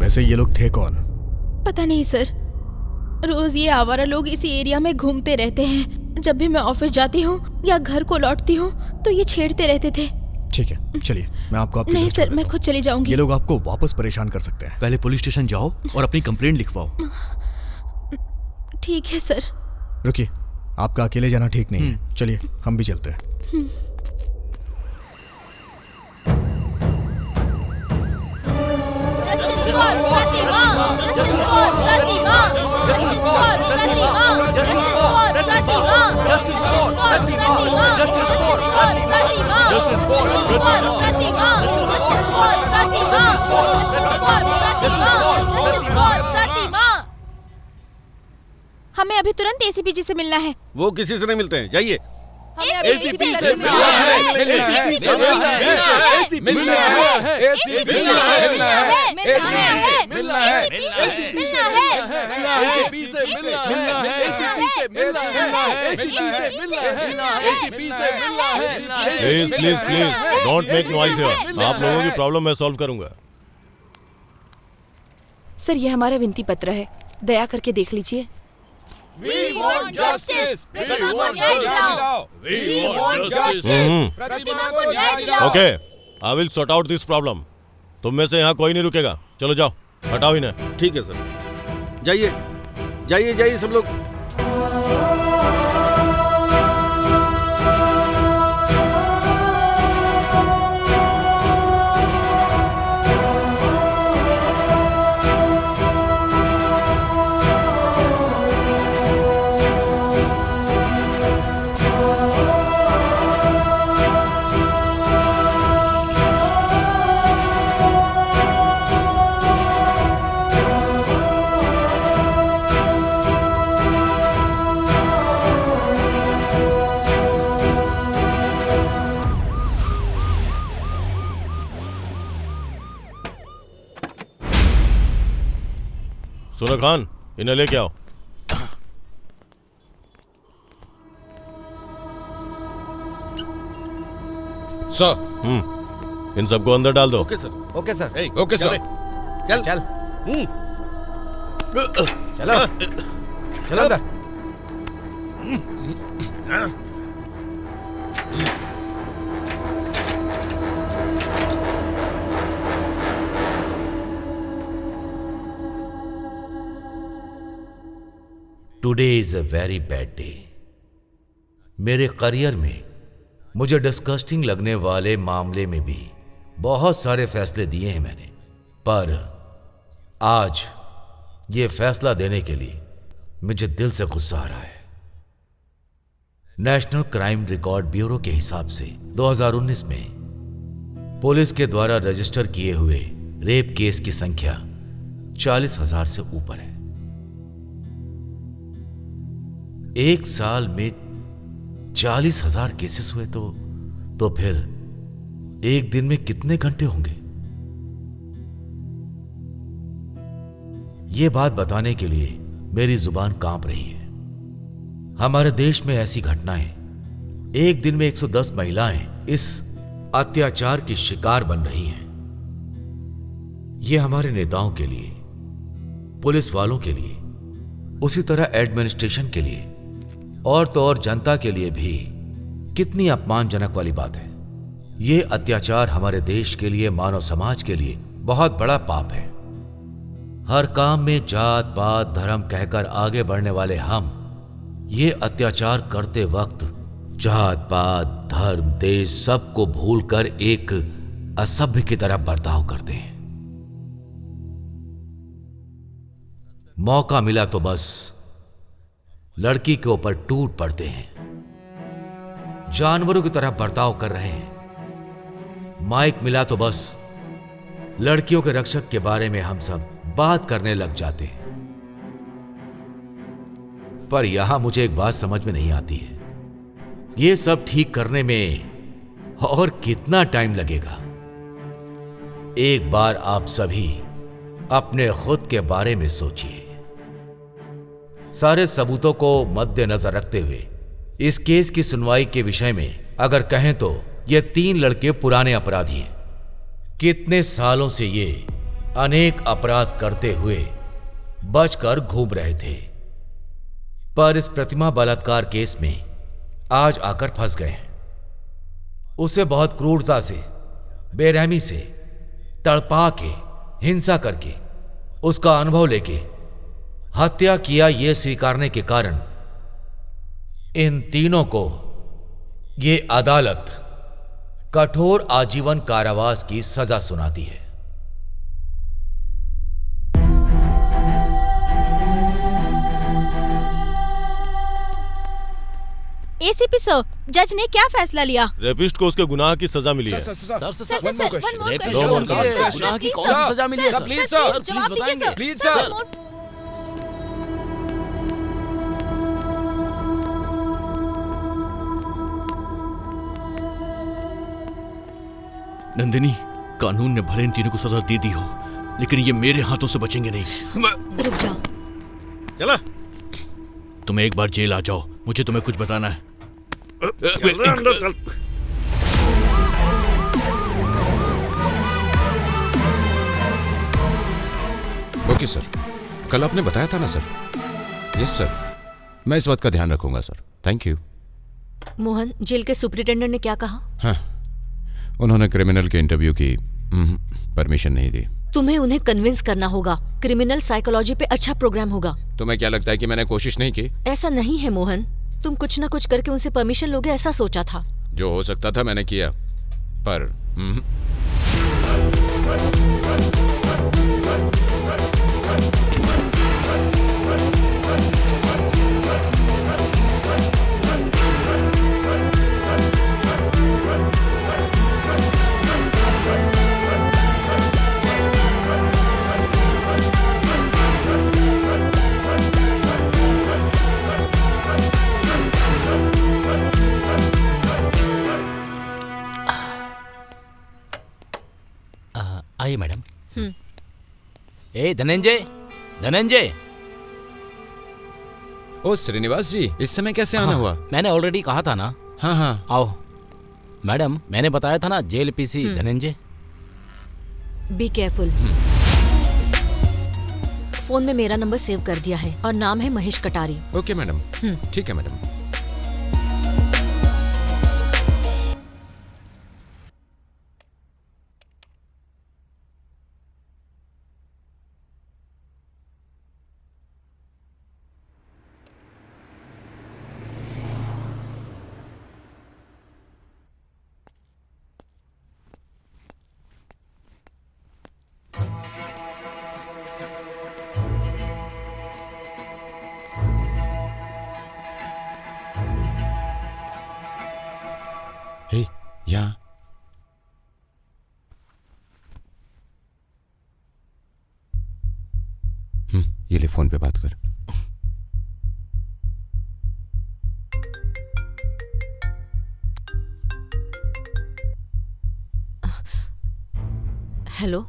वैसे ये लोग थे कौन? पता नहीं सर, रोज ये आवारा लोग इसी एरिया में घूमते रहते हैं। जब भी मैं ऑफिस जाती हूँ या घर को लौटती हूँ तो ये छेड़ते रहते थे। ठीक है, चलिए मैं आपको नहीं सर, मैं खुद चली जाऊंगी। ये लोग आपको वापस परेशान कर सकते हैं। पहले पुलिस स्टेशन जाओ और अपनी कंप्लेंट लिखवाओ। ठीक है सर। रुकिए, आपका अकेले जाना ठीक नहीं है, चलिए हम भी चलते हैं। हमें अभी तुरंत एसीपी जी से मिलना है। वो किसी से नहीं मिलते हैं, जाइए। एसीपी से मिलना please please please don't make noise here. आप लोगों की प्रॉब्लम मैं सॉल्व करूंगा। सर, ये हमारा विनती पत्र है, दया करके देख लीजिए। We want justice! प्रतिमा को न्याय दिलाओ! We want justice! प्रतिमा को न्याय दिलाओ! Okay, I will sort out this problem. तुम में से यहाँ कोई नहीं रुकेगा। चलो जाओ, हटाओ इन्हें। ठीक है सर, जाइए जाइए जाइए सब लोग। सुनो खान, इन्हें लेके आओ। सर। इन सबको अंदर डाल दो। Okay sir. Okay sir. ए, ओके सर। चल चल चलो चलो अंदर। Today is a very bad day. मेरे करियर में मुझे डिस्गस्टिंग लगने वाले मामले में भी बहुत सारे फैसले दिए हैं मैंने, पर आज ये फैसला देने के लिए मुझे दिल से गुस्सा आ रहा है। नेशनल क्राइम रिकॉर्ड ब्यूरो के हिसाब से 2019 में पुलिस के द्वारा रजिस्टर किए हुए रेप केस की संख्या 40,000 से ऊपर है। एक साल में 40,000 केसेस हुए तो फिर एक दिन में कितने घंटे होंगे? यह बात बताने के लिए मेरी जुबान कांप रही है। हमारे देश में ऐसी घटनाएं, एक दिन में 110 महिलाएं इस अत्याचार की शिकार बन रही हैं। यह हमारे नेताओं के लिए, पुलिस वालों के लिए, उसी तरह एडमिनिस्ट्रेशन के लिए और तो और जनता के लिए भी कितनी अपमानजनक वाली बात है। ये अत्याचार हमारे देश के लिए, मानव समाज के लिए बहुत बड़ा पाप है। हर काम में जात पात धर्म कहकर आगे बढ़ने वाले हम ये अत्याचार करते वक्त जात पात धर्म देश सबको भूलकर एक असभ्य की तरह बर्ताव करते हैं। मौका मिला तो बस लड़की के ऊपर टूट पड़ते हैं, जानवरों की तरह बर्ताव कर रहे हैं। माइक मिला तो बस लड़कियों के रक्षक के बारे में हम सब बात करने लग जाते हैं। पर यहां मुझे एक बात समझ में नहीं आती है, यह सब ठीक करने में और कितना टाइम लगेगा? एक बार आप सभी अपने खुद के बारे में सोचिए। सारे सबूतों को मद्देनजर रखते हुए इस केस की सुनवाई के विषय में अगर कहें तो ये 3 लड़के पुराने अपराधी हैं। कितने सालों से ये अनेक अपराध करते हुए बचकर घूम रहे थे, पर इस प्रतिमा बलात्कार केस में आज आकर फंस गए हैं। उसे बहुत क्रूरता से, बेरहमी से तड़पा के, हिंसा करके, उसका अनुभव लेके हत्या किया, यह स्वीकारने के कारण इन तीनों को ये अदालत कठोर आजीवन कारावास की सजा सुनाती है। एसीपी सर, जज ने क्या फैसला लिया? रेपिस्ट को उसके गुनाह की सजा मिली है। गुनाह की कौन सी सजा मिली है? प्लीज सर, जवाब दीजिए सर। Please sir. नंदिनी, कानून ने भले इन तीनों को सजा दे दी हो, लेकिन ये मेरे हाथों से बचेंगे नहीं। रुक जाओ। चला। तुम एक बार जेल आ जाओ, मुझे तुम्हें कुछ बताना है। चल रहा अंदर चल। ओके सर, कल आपने बताया था ना सर? यस सर, मैं इस बात का ध्यान रखूंगा sir. Thank you. Mohan, jail के सुपरिटेंडेंट ने क्या कहा? हाँ, उन्होंने क्रिमिनल के इंटरव्यू की परमिशन नहीं दी। तुम्हें उन्हें कन्विंस करना होगा। क्रिमिनल साइकोलॉजी पे अच्छा प्रोग्राम होगा। तुम्हें क्या लगता है कि मैंने कोशिश नहीं की? ऐसा नहीं है मोहन, तुम कुछ ना कुछ करके उनसे परमिशन लोगे ऐसा सोचा था। जो हो सकता था मैंने किया, पर आइए मैडम। ए धनंजय, धनंजय। ओ श्रीनिवास जी, इस समय कैसे आना हुआ? मैंने ऑलरेडी कहा था ना। हाँ हाँ, आओ। मैडम, मैंने बताया था ना, jail PC Dhananjay. Be careful. Phone में मेरा नंबर सेव कर दिया है और नाम है महेश कटारी। ओके मैडम, ठीक है मैडम। हे, यहाँ ये ले, फोन पे बात कर। हेलो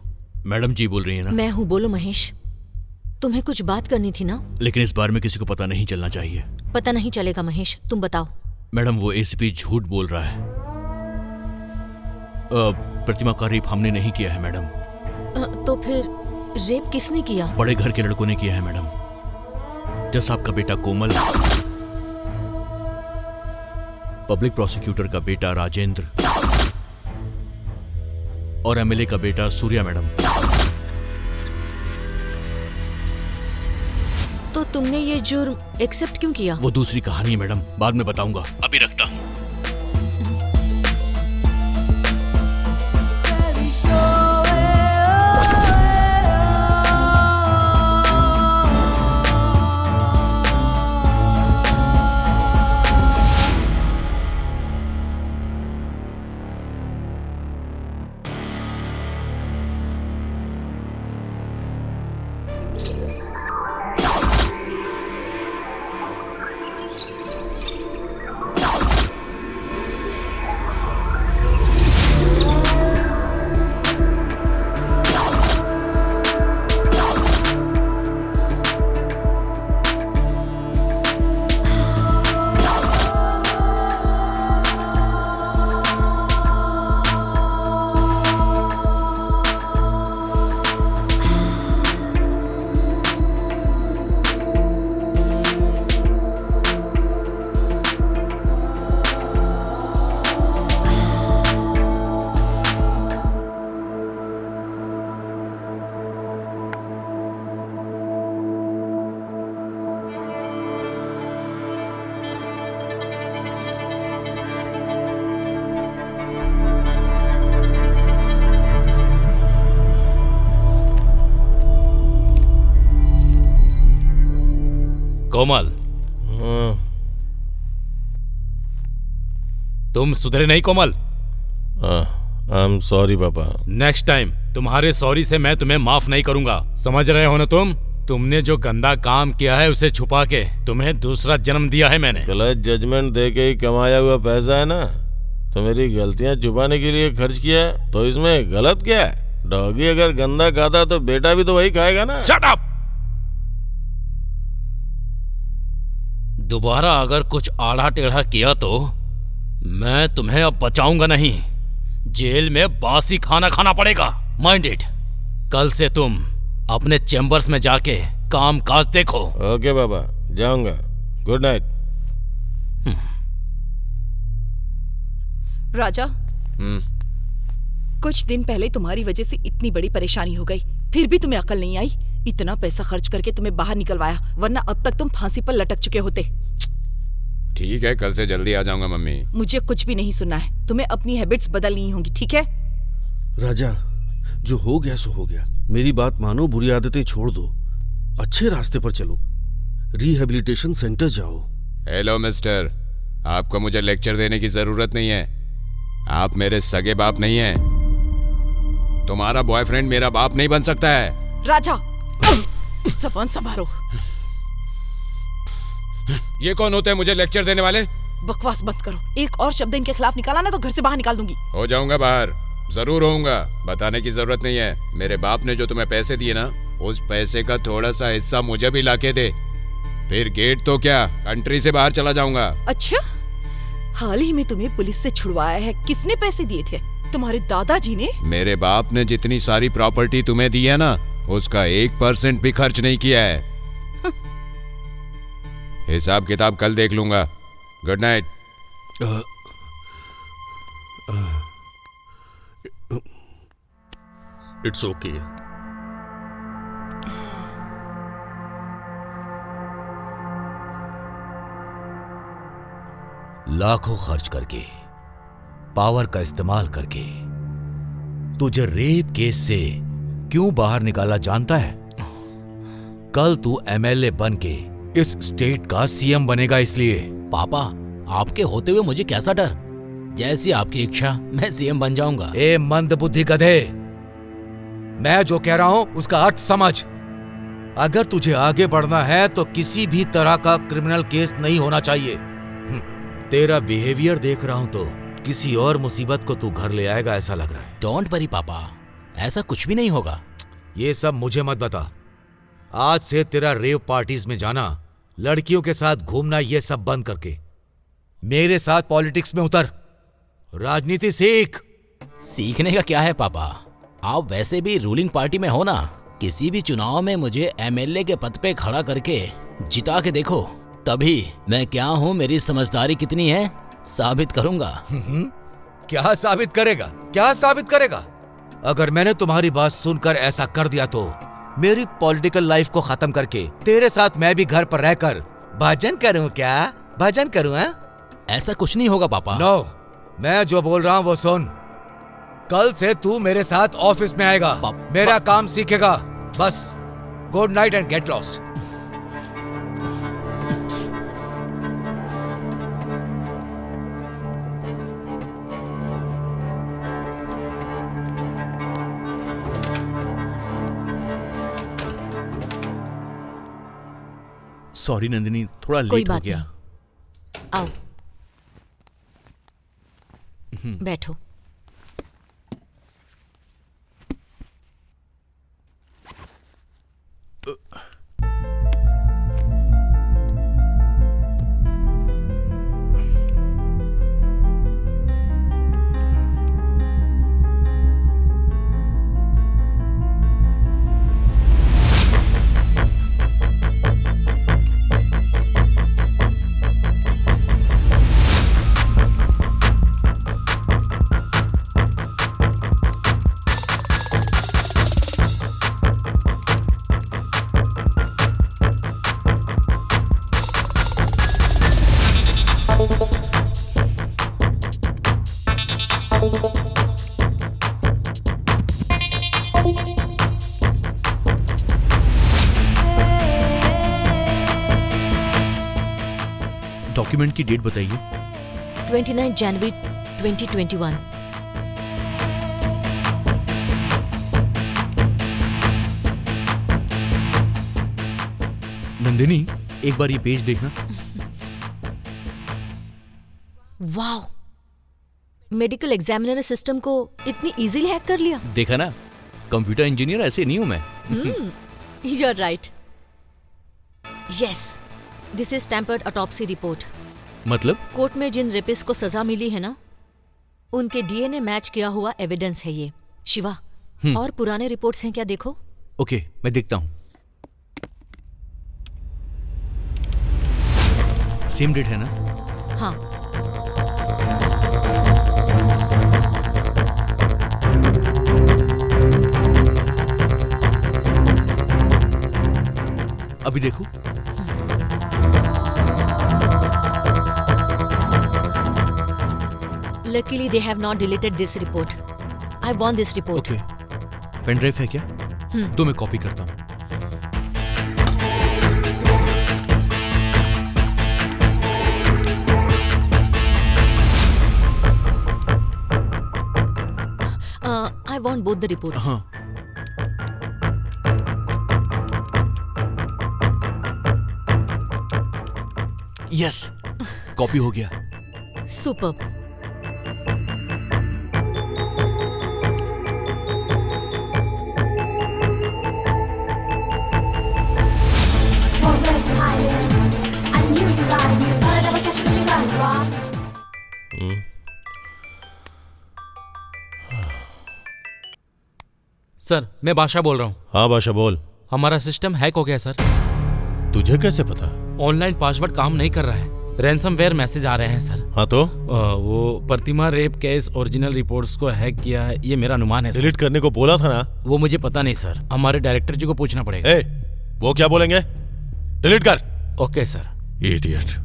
मैडम जी बोल रही है ना? मैं हूँ, बोलो महेश। तुम्हें कुछ बात करनी थी ना? लेकिन इस बारे में किसी को पता नहीं चलना चाहिए। पता नहीं चलेगा महेश, तुम बताओ। मैडम, वो एसीपी झूठ बोल रहा है। प्रतिमा का रेप हमने नहीं किया है मैडम। तो फिर रेप किसने किया? बड़े घर के लड़कों ने किया है मैडम। जैसा आपका बेटा कोमल, पब्लिक प्रोसिक्यूटर का बेटा राजेंद्र और एमएलए का बेटा सूर्या मैडम। तो तुमने ये जुर्म एक्सेप्ट क्यों किया? वो दूसरी कहानी है मैडम, बाद में बताऊंगा। अभी रखता हूं। कोमल, तुम सुधरे नहीं कोमल। आई एम सॉरी पापा। नेक्स्ट टाइम तुम्हारे सॉरी से मैं तुम्हें माफ नहीं करूंगा, समझ रहे हो ना तुम? तुमने जो गंदा काम किया है उसे छुपा के तुम्हें दूसरा जन्म दिया है मैंने। गलत जजमेंट दे के ही कमाया हुआ पैसा है ना, तो मेरी गलतियां छुपाने के लिए खर्च किया है, तो इसमें गलत क्या है? डॉगी अगर गंदा खाता तो बेटा भी तो वही खाएगा ना। Shut up! दोबारा अगर कुछ आड़ा टेढ़ा किया तो मैं तुम्हें अब बचाऊंगा नहीं। जेल में बासी खाना खाना पड़ेगा। Mind it. कल से तुम अपने चैम्बर्स में जाके काम काज देखो। ओके बाबा, जाऊंगा। Good night. राजा, कुछ दिन पहले तुम्हारी वजह से इतनी बड़ी परेशानी हो गई, फिर भी तुम्हें अकल नहीं आई। इतना पैसा खर्च करके तुम्हें बाहर निकलवाया, वरना अब तक तुम फांसी पर लटक चुके होते। ठीक है, कल से जल्दी आ जाऊंगा मम्मी। मुझे कुछ भी नहीं सुनना है। तुम्हें अपनी हैबिट्स बदलनी होंगी, ठीक है? राजा, जो हो गया सो हो गया। मेरी बात मानो, बुरी आदतें छोड़ दो, अच्छे रास्ते पर चलो, रिहेबिलिटेशन सेंटर जाओ। हेलो मिस्टर, आपको मुझे लेक्चर देने की जरूरत नहीं है। आप मेरे सगे बाप नहीं हैं। तुम्हारा बॉयफ्रेंड मेरा बाप नहीं बन सकता है। राजा, ज़बान संभालो। ये कौन होते हैं मुझे लेक्चर देने वाले? बकवास मत करो। एक और शब्द इनके खिलाफ निकाला ना तो घर से बाहर निकाल दूंगी। हो जाऊंगा बाहर, जरूर होऊंगा। बताने की जरूरत नहीं है। मेरे बाप ने जो तुम्हें पैसे दिए ना, उस पैसे का थोड़ा सा हिस्सा मुझे भी लाके दे, फिर गेट तो क्या, कंट्री से बाहर चला जाऊंगा। अच्छा, हाल ही में तुम्हें पुलिस से छुड़वाया है, किसने पैसे दिए थे? तुम्हारे दादाजी ने? मेरे बाप ने जितनी सारी प्रॉपर्टी तुम्हें दी है ना, उसका 1% भी खर्च नहीं किया है। हिसाब किताब कल देख लूंगा। Good night. It's okay. लाखों खर्च करके, पावर का इस्तेमाल करके तुझे रेप केस से क्यों बाहर निकाला जानता है? कल तू एमएलए बन के इस स्टेट का सीएम बनेगा, इसलिए। पापा, आपके होते हुए मुझे कैसा डर? जैसी आपकी इच्छा, मैं सीएम बन जाऊंगा। ए मंदबुद्धि गधे, मैं जो कह रहा हूं उसका अर्थ समझ। अगर तुझे आगे बढ़ना है तो किसी भी तरह का क्रिमिनल केस नहीं होना चाहिए। तेरा बिहेवियर देख रहा हूं तो किसी और मुसीबत को तू घर ले आएगा ऐसा लग रहा है। डोंट वरी पापा, ऐसा कुछ भी नहीं होगा। ये सब मुझे मत बता। आज से तेरा रेव पार्टीज में जाना, लड़कियों के साथ घूमना, ये सब बंद करके मेरे साथ पॉलिटिक्स में उतर। राजनीति सीख। सीखने का क्या है पापा? आप वैसे भी रूलिंग पार्टी में हो ना। किसी भी चुनाव में मुझे एमएलए के पद पे खड़ा करके जिता के देखो, तभी मैं क्या हूँ, मेरी समझदारी कितनी है, साबित करूंगा। क्या साबित करेगा? क्या साबित करेगा? अगर मैंने तुम्हारी बात सुनकर ऐसा कर दिया तो मेरी पॉलिटिकल लाइफ को खत्म करके तेरे साथ मैं भी घर पर रहकर भजन करूं। क्या भजन करूं? ऐसा कुछ नहीं होगा पापा। नो, मैं जो बोल रहा हूं वो सुन। कल से तू मेरे साथ ऑफिस में आएगा, मेरा काम सीखेगा। बस good night and get lost. Sorry Nandini, थोड़ा कोई लेट हो बात गया। नहीं। आओ बैठो। डॉक्यूमेंट की डेट बताइए। 29 जनवरी 2021। नंदिनी, एक बार ये पेज देखना। वाओ, मेडिकल एग्जामिनर सिस्टम को इतनी इजीली हैक कर लिया। देखा ना, कंप्यूटर इंजीनियर ऐसे नहीं हूं मैं। You are right. Yes, this is tempered autopsy report. मतलब? कोर्ट में जिन रेपिस्ट को सजा मिली है ना, उनके डीएनए मैच किया हुआ एविडेंस है ये। शिवा, और पुराने रिपोर्ट्स हैं क्या, देखो। ओके, मैं देखता हूँ। सेम डेट है ना? हाँ। अभी देखो। Luckily, they have not deleted this report. I want this report. Okay, pen drive है क्या? तो मैं कॉपी करता हूँ। I want both the reports. हाँ। यस, कॉपी हो गया। Superb. सर, मैं बादशाह बोल रहा हूँ। हाँ बादशाह बोल। हमारा सिस्टम हैक हो गया सर। तुझे कैसे पता? ऑनलाइन पासवर्ड काम नहीं कर रहा है, रैंसमवेयर मैसेज आ रहे हैं सर। हाँ तो? वो प्रतिमा रेप केस ओरिजिनल रिपोर्ट्स को हैक किया है, ये मेरा अनुमान है। डिलीट करने को बोला था ना? वो मुझे पता नहीं सर, हमारे डायरेक्टर जी को पूछना पड़ेगा। वो क्या बोलेंगे? डिलीट कर। Okay sir. Idiot.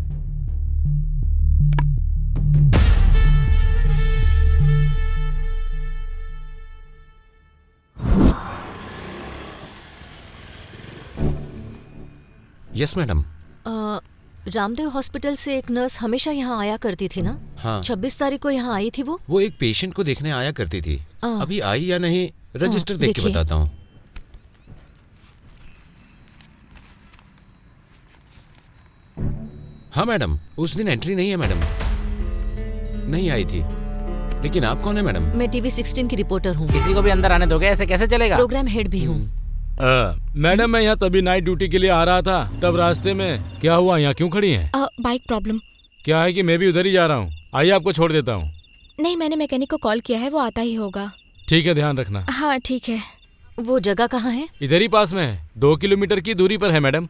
Yes madam. Ramdev hospital से एक नर्स हमेशा यहाँ आया करती थी ना? हाँ। 26 तारीख को यहाँ आई थी वो एक पेशेंट को देखने आया करती थी। अभी आई या नहीं, रजिस्टर देख के बताता हूँ। हाँ मैडम, उस दिन एंट्री नहीं है मैडम, नहीं आई थी। लेकिन आप कौन है मैडम? मैं टीवी 16 की रिपोर्टर हूँ। किसी को भी अंदर आने दोगे? ऐसे कैसे चलेगा? प्रोग्राम हेड भी हूँ। मैडम, मैं यहाँ तभी नाइट ड्यूटी के लिए आ रहा था, तब रास्ते में क्या हुआ? यहाँ क्यों खड़ी हैं? Bike problem. क्या है कि मैं भी उधर ही जा रहा हूँ, आइए आपको छोड़ देता हूँ। नहीं, मैंने मैकेनिक को कॉल किया है, वो आता ही होगा। ठीक है, ध्यान रखना। हाँ ठीक है। वो जगह कहाँ है? इधर ही पास में है, 2 किलोमीटर की दूरी पर है मैडम।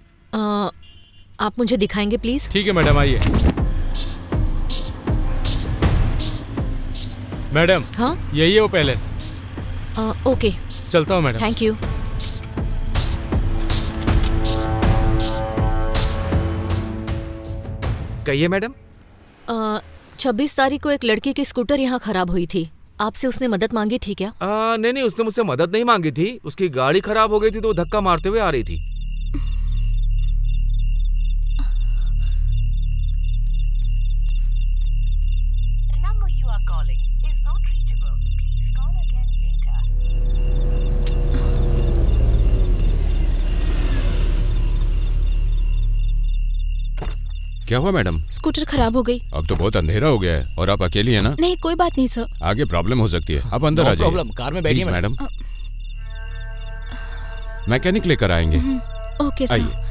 आप मुझे दिखाएंगे प्लीज? ठीक है मैडम, आइए। मैडम, हाँ, यही है वो पैलेस। ओके, चलता हूँ मैडम। Thank you. कहिए मैडम। 26 तारीख को एक लड़की की स्कूटर यहाँ खराब हुई थी, आपसे उसने मदद मांगी थी क्या? नहीं, उसने मुझसे मदद नहीं मांगी थी। उसकी गाड़ी खराब हो गई थी तो वो धक्का मारते हुए आ रही थी। क्या हुआ मैडम? स्कूटर खराब हो गई। अब तो बहुत अंधेरा हो गया है और आप अकेली है ना? नहीं, कोई बात नहीं सर। आगे प्रॉब्लम हो सकती है, आप अंदर आ जाइए। प्रॉब्लम, कार में बैठिए मैडम। मैकेनिक लेकर आएंगे। Okay sir. आइए।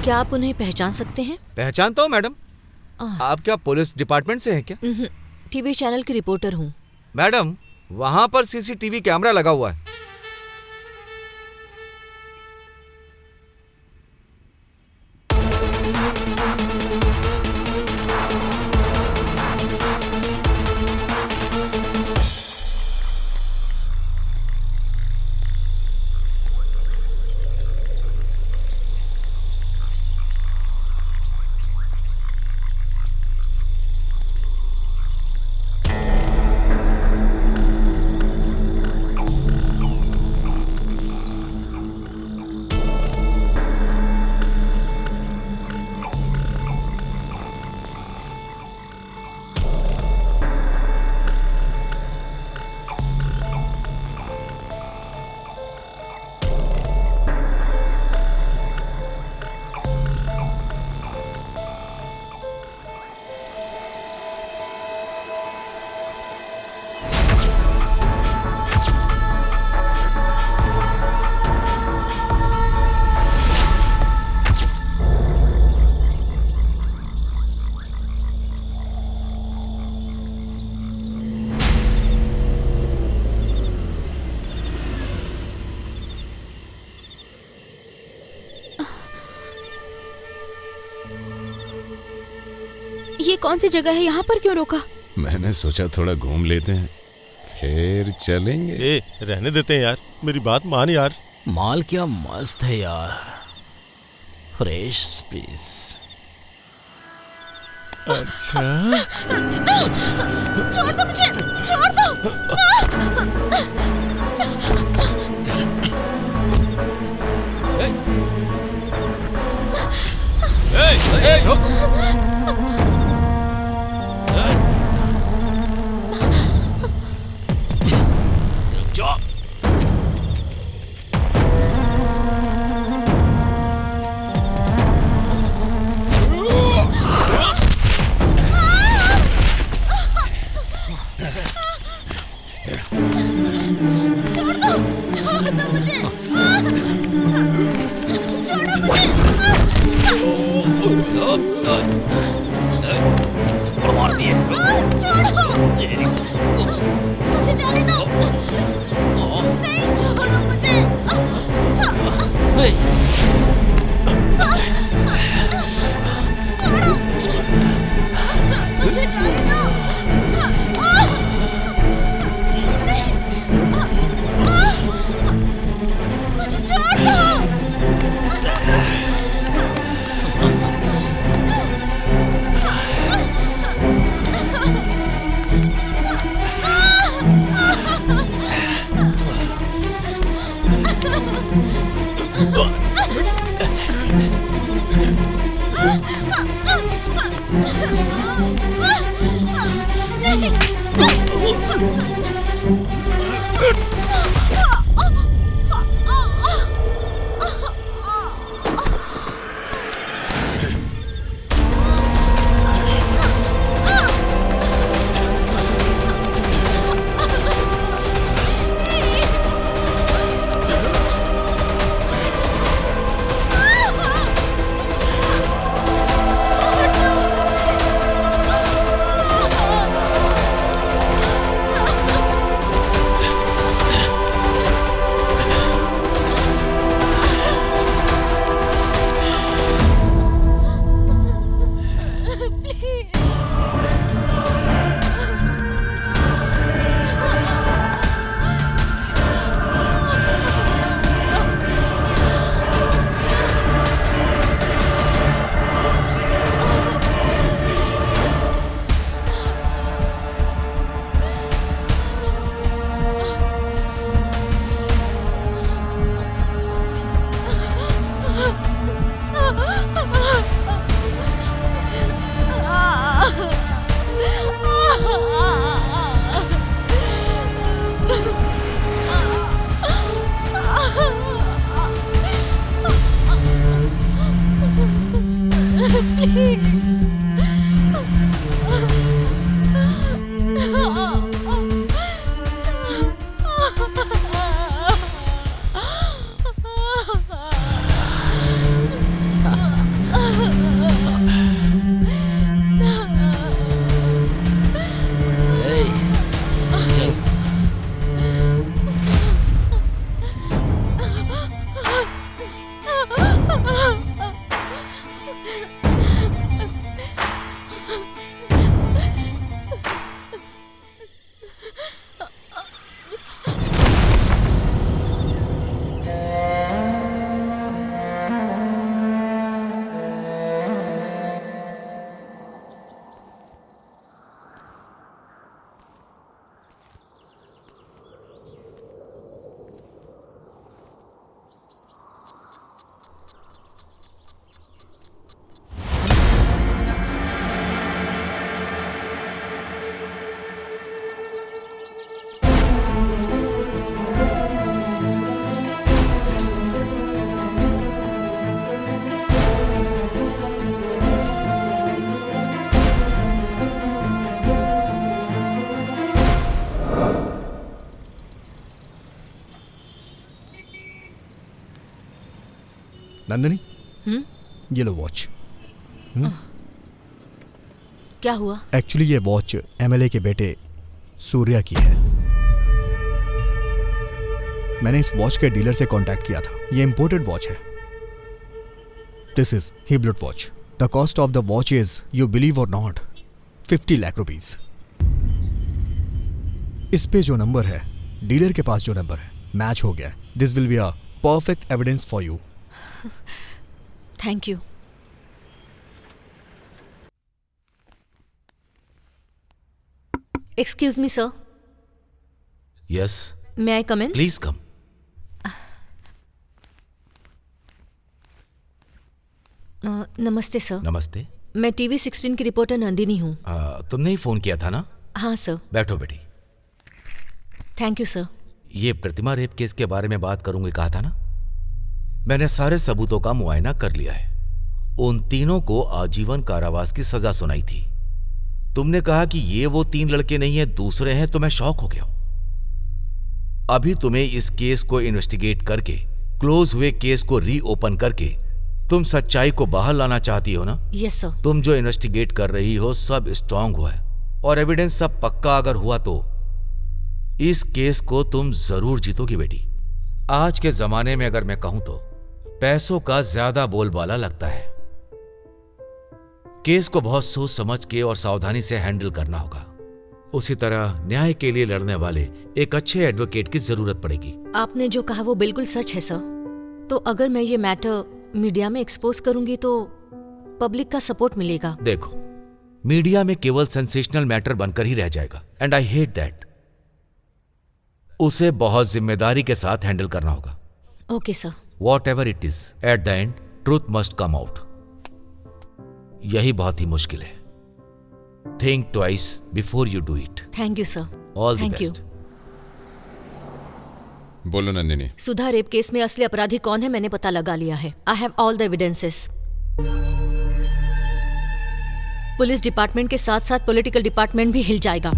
क्या आप उन्हें पहचान सकते हैं? पहचानता हूँ मैडम। आप क्या पुलिस डिपार्टमेंट से हैं क्या? टीवी चैनल की रिपोर्टर हूँ। मैडम, वहाँ पर सीसीटीवी कैमरा लगा हुआ है। ये कौन सी जगह है? यहाँ पर क्यों रोका? मैंने सोचा थोड़ा घूम लेते हैं, फिर चलेंगे। ए, रहने देते हैं यार, मेरी बात मान यार। माल क्या मस्त है यार, फ्रेश पीस। अच्छा, छोड़ दो मुझे, छोड़ दो। मुझे जाने दो। नहीं, छोड़ो मुझे। छोड़ो, मुझे जाने दो। मुझे छोड़ दो। नंदिनी, ये लो वॉच। क्या हुआ? एक्चुअली ये वॉच एमएलए के बेटे सूर्या की है। मैंने इस वॉच के डीलर से कांटेक्ट किया था। ये इंपोर्टेड वॉच है। This is Hublot watch. The cost of the watch is, you believe or not, 50 lakh rupees. इस पे जो नंबर है, डीलर के पास जो नंबर है, मैच हो गया। This will be a perfect evidence for you. Thank you. Excuse me sir. Yes, may I come in? Please come. नमस्ते सर। नमस्ते। मैं टीवी 16 की रिपोर्टर नंदिनी हूँ। तुमने ही फोन किया था ना? हाँ सर। बैठो बेटी। Thank you sir. ये प्रतिमा रेप केस के बारे में बात करूंगी कहा था ना? मैंने सारे सबूतों का मुआयना कर लिया है। उन तीनों को आजीवन कारावास की सजा सुनाई थी। तुमने कहा कि ये वो 3 लड़के नहीं है, दूसरे हैं, तो मैं शॉक हो गया हूं। अभी तुम्हें इस केस को इन्वेस्टिगेट करके, क्लोज हुए केस को रीओपन करके तुम सच्चाई को बाहर लाना चाहती हो ना? Yes sir. तुम जो इन्वेस्टिगेट कर रही हो सब स्ट्रांग हुआ है और एविडेंस सब पक्का अगर हुआ तो इस केस को तुम जरूर जीतोगी बेटी। आज के जमाने में अगर मैं कहूं तो पैसों का ज्यादा बोलबाला लगता है। केस को बहुत सोच समझ के और सावधानी से हैंडल करना होगा। उसी तरह न्याय के लिए लड़ने वाले एक अच्छे एडवोकेट की जरूरत पड़ेगी। आपने जो कहा वो बिल्कुल सच है सर। तो अगर मैं ये मैटर मीडिया में एक्सपोज करूंगी तो पब्लिक का सपोर्ट मिलेगा। देखो, मीडिया में केवल सेंसेशनल मैटर बनकर ही रह जाएगा एंड आई हेट दैट। उसे बहुत जिम्मेदारी के साथ हैंडल करना होगा। Okay sir. What ever it is, at the end truth must come out. यही बहुत ही मुश्किल है। Think twice before you do it. Thank you sir. All the thank you. Best. बोलो नंदिनी। सुधा रेप केस में असली अपराधी कौन है मैंने पता लगा लिया है। I have all the evidences. Police department के साथ साथ पॉलिटिकल डिपार्टमेंट भी हिल जाएगा।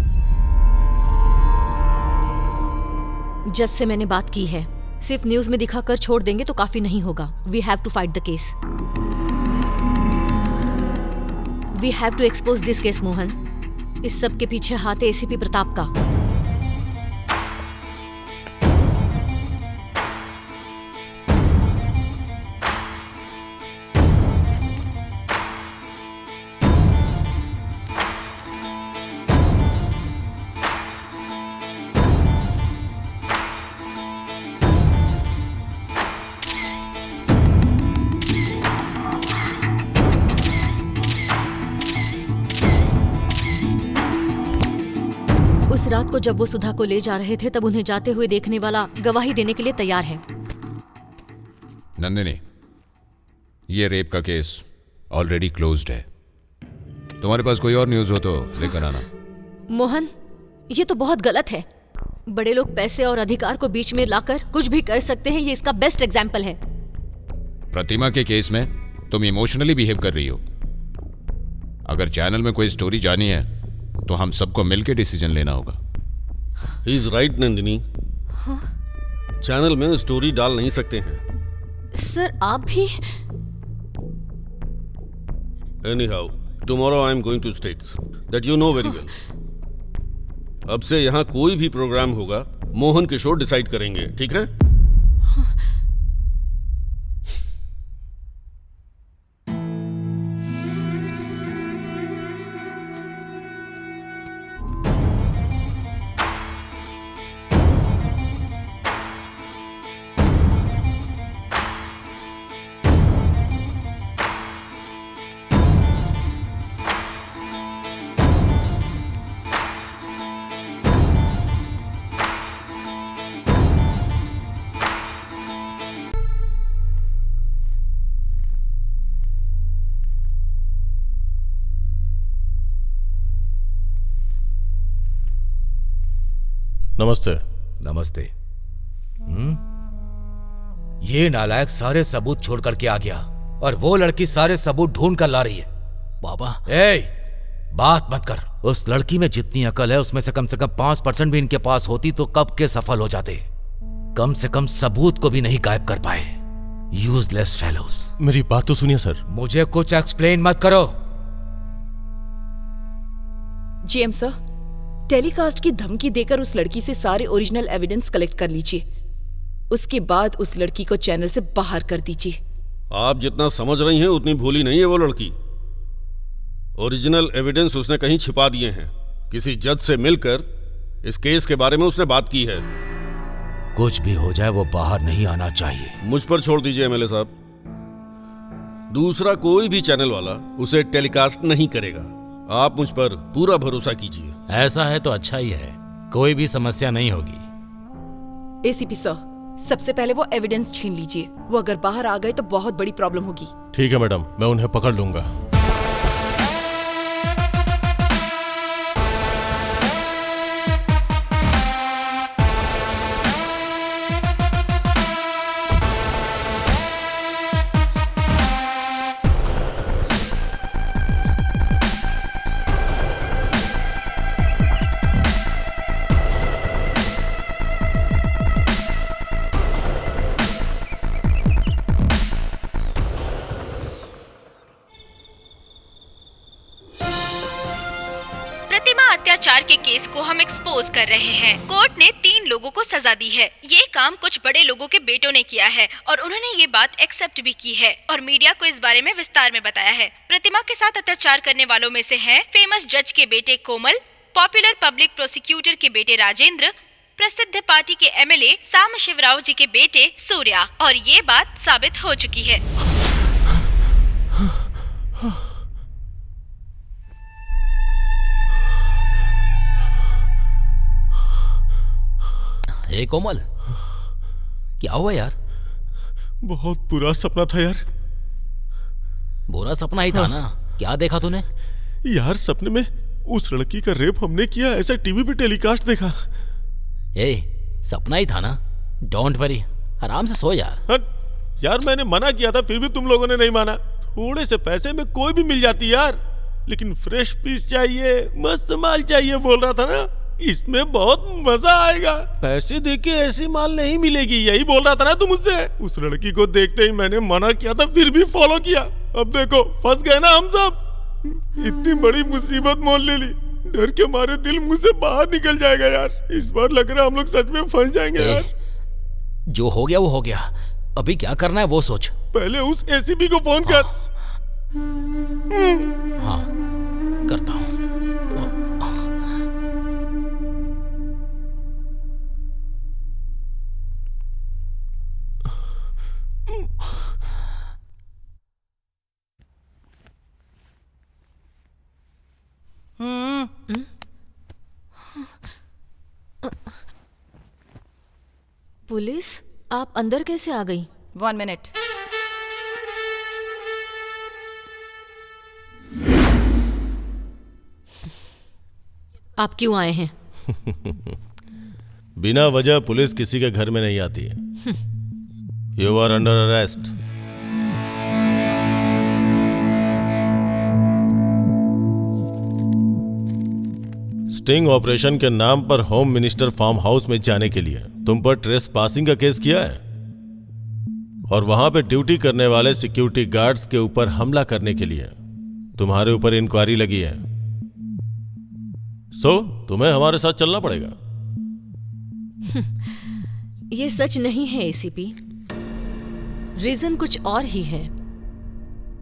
जज से मैंने बात की है। सिर्फ न्यूज में दिखाकर छोड़ देंगे तो काफी नहीं होगा। We have to fight the case. We have to expose this case Mohan. इस सब के पीछे हाथ है एसीपी प्रताप का। उस रात को जब वो सुधा को ले जा रहे थे तब उन्हें जाते हुए देखने वाला गवाही देने के लिए तैयार है। नंदिनी, ये रेप का केस ऑलरेडी क्लोज्ड है। तुम्हारे पास कोई और न्यूज़ हो तो लेकर आना। मोहन, ये तो बहुत गलत है। बड़े लोग पैसे और अधिकार को बीच में लाकर कुछ भी कर सकते हैं। ये इसका बेस्ट एग्जाम्पल है। प्रतिमा के केस में तुम इमोशनली बिहेव कर रही हो। अगर चैनल में कोई स्टोरी जानी है तो हम सबको मिलकर डिसीजन लेना होगा। He is right Nandini. Channel में स्टोरी डाल नहीं सकते हैं। सर आप भी? Anyhow, tomorrow I am going to States, that you know very well. अब से यहाँ कोई भी प्रोग्राम होगा मोहन किशोर डिसाइड करेंगे, ठीक है? नमस्ते। नमस्ते। ये नालायक सारे सबूत छोड़ करके आ गया और वो लड़की सारे सबूत ढूंढ कर ला रही है। बाबा, बात मत कर। उस लड़की में जितनी अकल है उसमें से कम 5% भी इनके पास होती तो कब के सफल हो जाते। कम से कम सबूत को भी नहीं गायब कर पाए। Useless fellows. मेरी बात तो सुनिए सर। मुझे कुछ एक्सप्लेन मत करो। जीएम सर, टेलीकास्ट की धमकी देकर उस लड़की से सारे ओरिजिनल एविडेंस कलेक्ट कर लीजिए। उसके बाद उस लड़की को चैनल से बाहर कर दीजिए। आप जितना समझ रही हैं उतनी भोली नहीं है वो लड़की। ओरिजिनल एविडेंस उसने कहीं छिपा दिए हैं। किसी जज से मिलकर इस केस के बारे में उसने बात की है। कुछ भी हो जाए वो बाहर नहीं आना चाहिए। मुझ पर छोड़ दीजिए एमएलए साहब। दूसरा कोई भी चैनल वाला उसे टेलीकास्ट नहीं करेगा। आप मुझ पर पूरा भरोसा कीजिए। ऐसा है तो अच्छा ही है, कोई भी समस्या नहीं होगी। एसीपी सर, सबसे पहले वो एविडेंस छीन लीजिए। वो अगर बाहर आ गए तो बहुत बड़ी प्रॉब्लम होगी। ठीक है मैडम, मैं उन्हें पकड़ लूंगा। अत्याचार के केस को हम एक्सपोज कर रहे हैं। कोर्ट ने 3 लोगों को सजा दी है। ये काम कुछ बड़े लोगों के बेटों ने किया है और उन्होंने ये बात एक्सेप्ट भी की है और मीडिया को इस बारे में विस्तार में बताया है। प्रतिमा के साथ अत्याचार करने वालों में से हैं फेमस जज के बेटे कोमल, पॉपुलर पब्लिक प्रोसिक्यूटर के बेटे राजेंद्र, प्रसिद्ध पार्टी के एमएलए साम शिवराव जी के बेटे सूर्या, और ये बात साबित हो चुकी है। हे कोमल, क्या हुआ यार? बहुत बुरा सपना था यार। बुरा सपना ही था ना? क्या देखा तूने? यार सपने में उस लड़की का रेप हमने किया, ऐसा टीवी पे टेलीकास्ट देखा। सपना ही था ना? डोंट वरी, आराम से सो यार। यार मैंने मना किया था, फिर भी तुम लोगों ने नहीं माना। थोड़े से पैसे में कोई भी मिल जाती यार, लेकिन फ्रेश पीस चाहिए, मस्त माल चाहिए बोल रहा था ना। इसमें बहुत मजा आएगा। पैसे देके ऐसी माल नहीं मिलेगी, यही बोल रहा था ना तुम मुझसे। उस लड़की को देखते ही मैंने मना किया था, फिर भी फॉलो किया। अब देखो फंस गए ना हम सब। इतनी बड़ी मुसीबत मोल ले ली, डर के मारे दिल मुंह से बाहर निकल जाएगा यार। इस बार लग रहा है हम लोग सच में फंस जाएंगे यार। जो हो गया वो हो गया, अभी क्या करना है वो सोच। पहले उस एसीपी को फोन कर। हाँ करता हूँ। पुलिस, आप अंदर कैसे आ गई? 1 मिनट। आप क्यों आए हैं? बिना वजह पुलिस किसी के घर में नहीं आती है। You are under arrest. Sting operation के नाम पर होम मिनिस्टर फार्म हाउस में जाने के लिए तुम पर ट्रेस पासिंग का केस किया है और वहां पे ड्यूटी करने वाले सिक्योरिटी गार्ड्स के ऊपर हमला करने के लिए तुम्हारे ऊपर इंक्वायरी लगी है। सो तुम्हें हमारे साथ चलना पड़ेगा। ये सच नहीं है एसीपी, रीजन कुछ और ही है।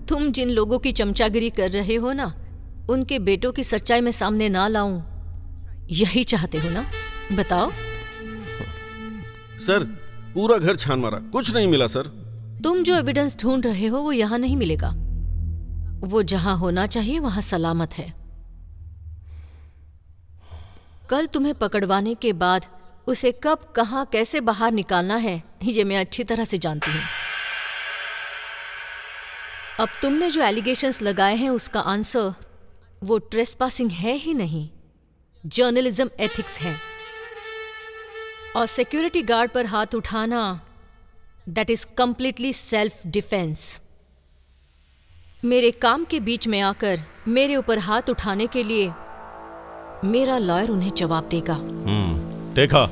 तुम जिन लोगों की चमचागिरी कर रहे हो ना, उनके बेटों की सच्चाई में सामने ना लाऊं, यही चाहते हो ना? बताओ। सर पूरा घर छान मारा, कुछ नहीं मिला सर। तुम जो एविडेंस ढूंढ रहे हो वो यहाँ नहीं मिलेगा। वो जहां होना चाहिए वहां सलामत है। कल तुम्हें पकड़वाने के बाद उसे कब, कहां, कैसे बाहर निकालना है ये मैं अच्छी तरह से जानती हूं। अब तुमने जो एलिगेशंस लगाए हैं उसका आंसर वो ट्रेसपासिंग है ही नहीं, जर्नलिज्म एथिक्स है। और सिक्योरिटी गार्ड पर हाथ उठाना, that is completely self defence. मेरे काम के बीच में आकर मेरे ऊपर हाथ उठाने के लिए मेरा लॉयर उन्हें जवाब देगा। देखा।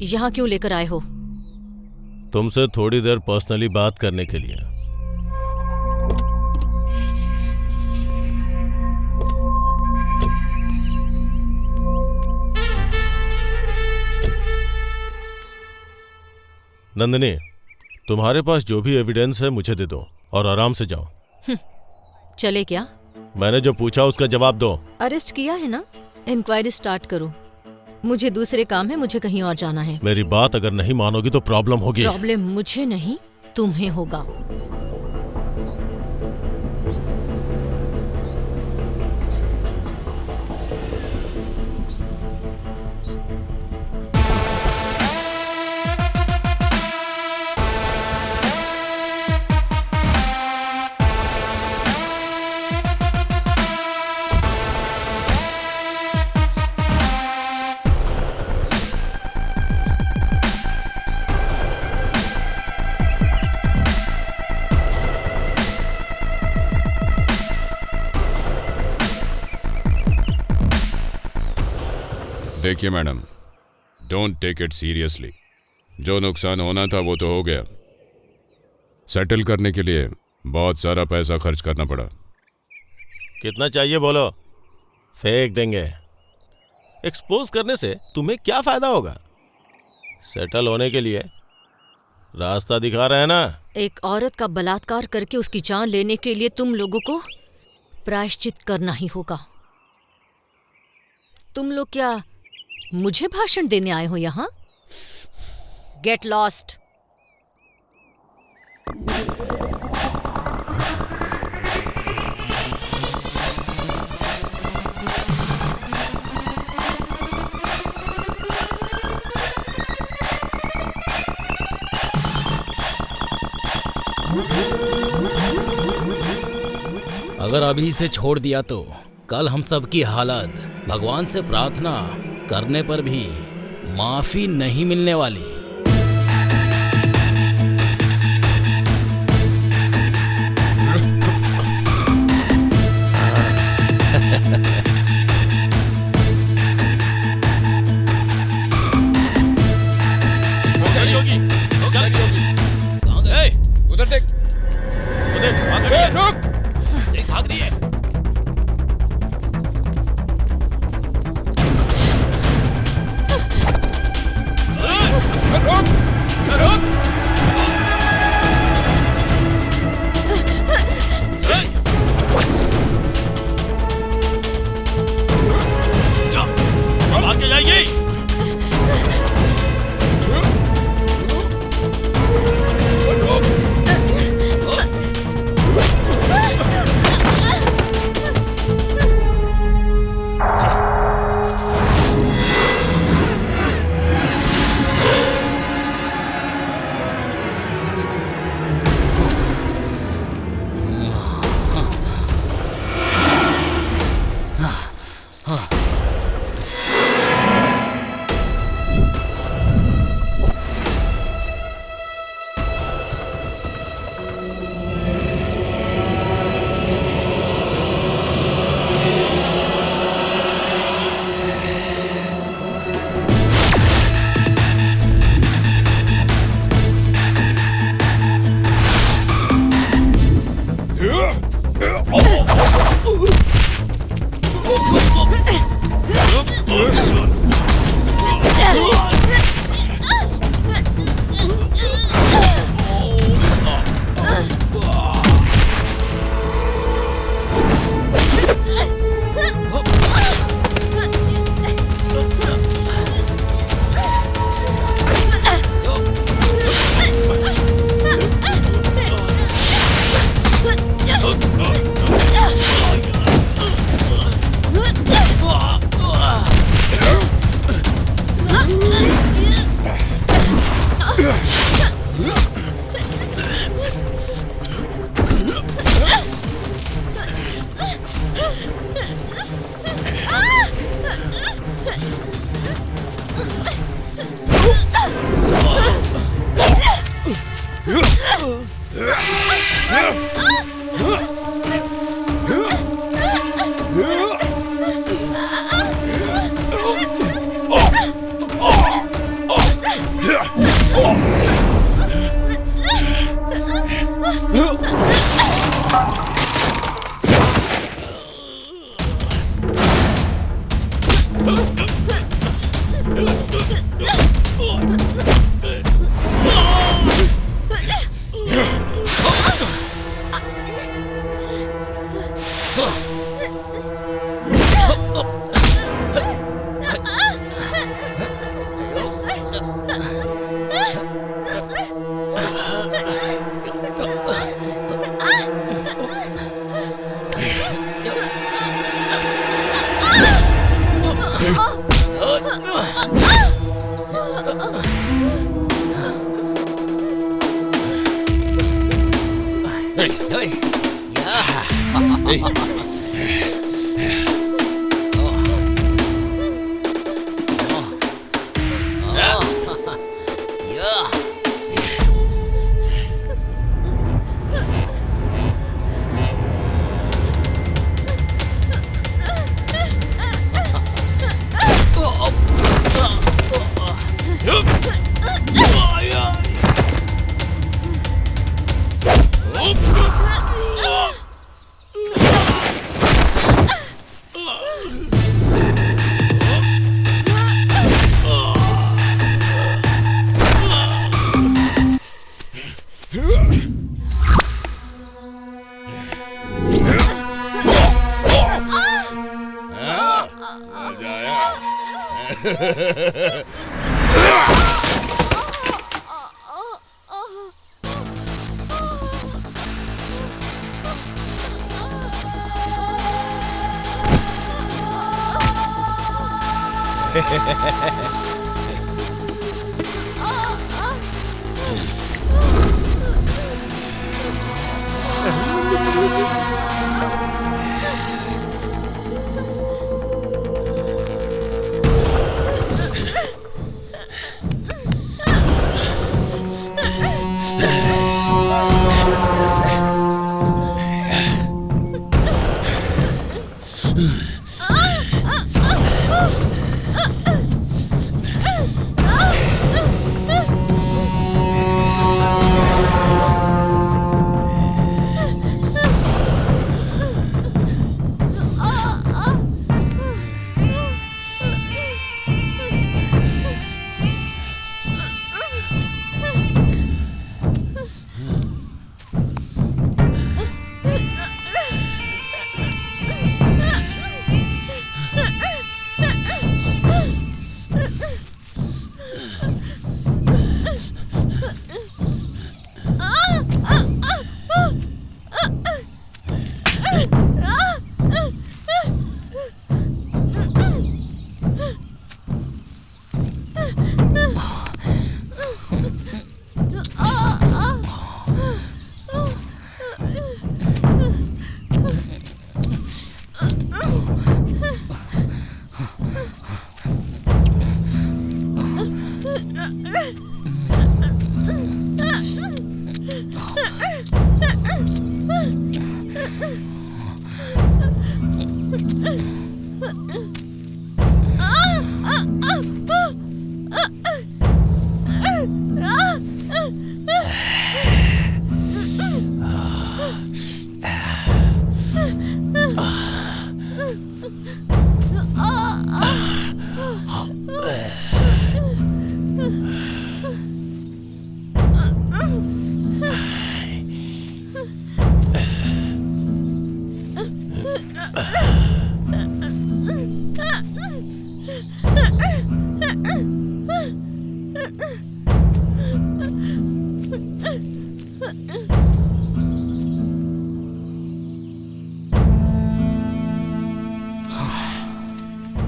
यहाँ क्यों लेकर आए हो? तुमसे थोड़ी देर पर्सनली बात करने के लिए। नंदिनी, तुम्हारे पास जो भी एविडेंस है मुझे दे दो और आराम से जाओ। चले क्या? मैंने जो पूछा उसका जवाब दो। अरेस्ट किया है ना, इंक्वायरी स्टार्ट करो। मुझे दूसरे काम है, मुझे कहीं और जाना है। मेरी बात अगर नहीं मानोगी तो प्रॉब्लम होगी। प्रॉब्लम मुझे नहीं, तुम्हें होगा। देखिए madam, don't take it seriously. जो नुकसान होना था वो तो हो गया। सेटल करने के लिए बहुत सारा पैसा खर्च करना पड़ा। कितना चाहिए बोलो, फेंक देंगे। एक्सपोज करने से तुम्हें क्या फायदा होगा? सेटल होने के लिए रास्ता दिखा रहे हैं ना। एक औरत का बलात्कार करके उसकी जान लेने के लिए तुम लोगों को प्रायश्चित करना ही होगा। तुम लोग क्या मुझे भाषण देने आए हो यहाँ? Get lost. अगर अभी इसे छोड़ दिया तो कल हम सब की हालत भगवान से प्रार्थना करने पर भी माफी नहीं मिलने वाली। उधर देख, रुक, देख भाग रही है। आगे जाइए।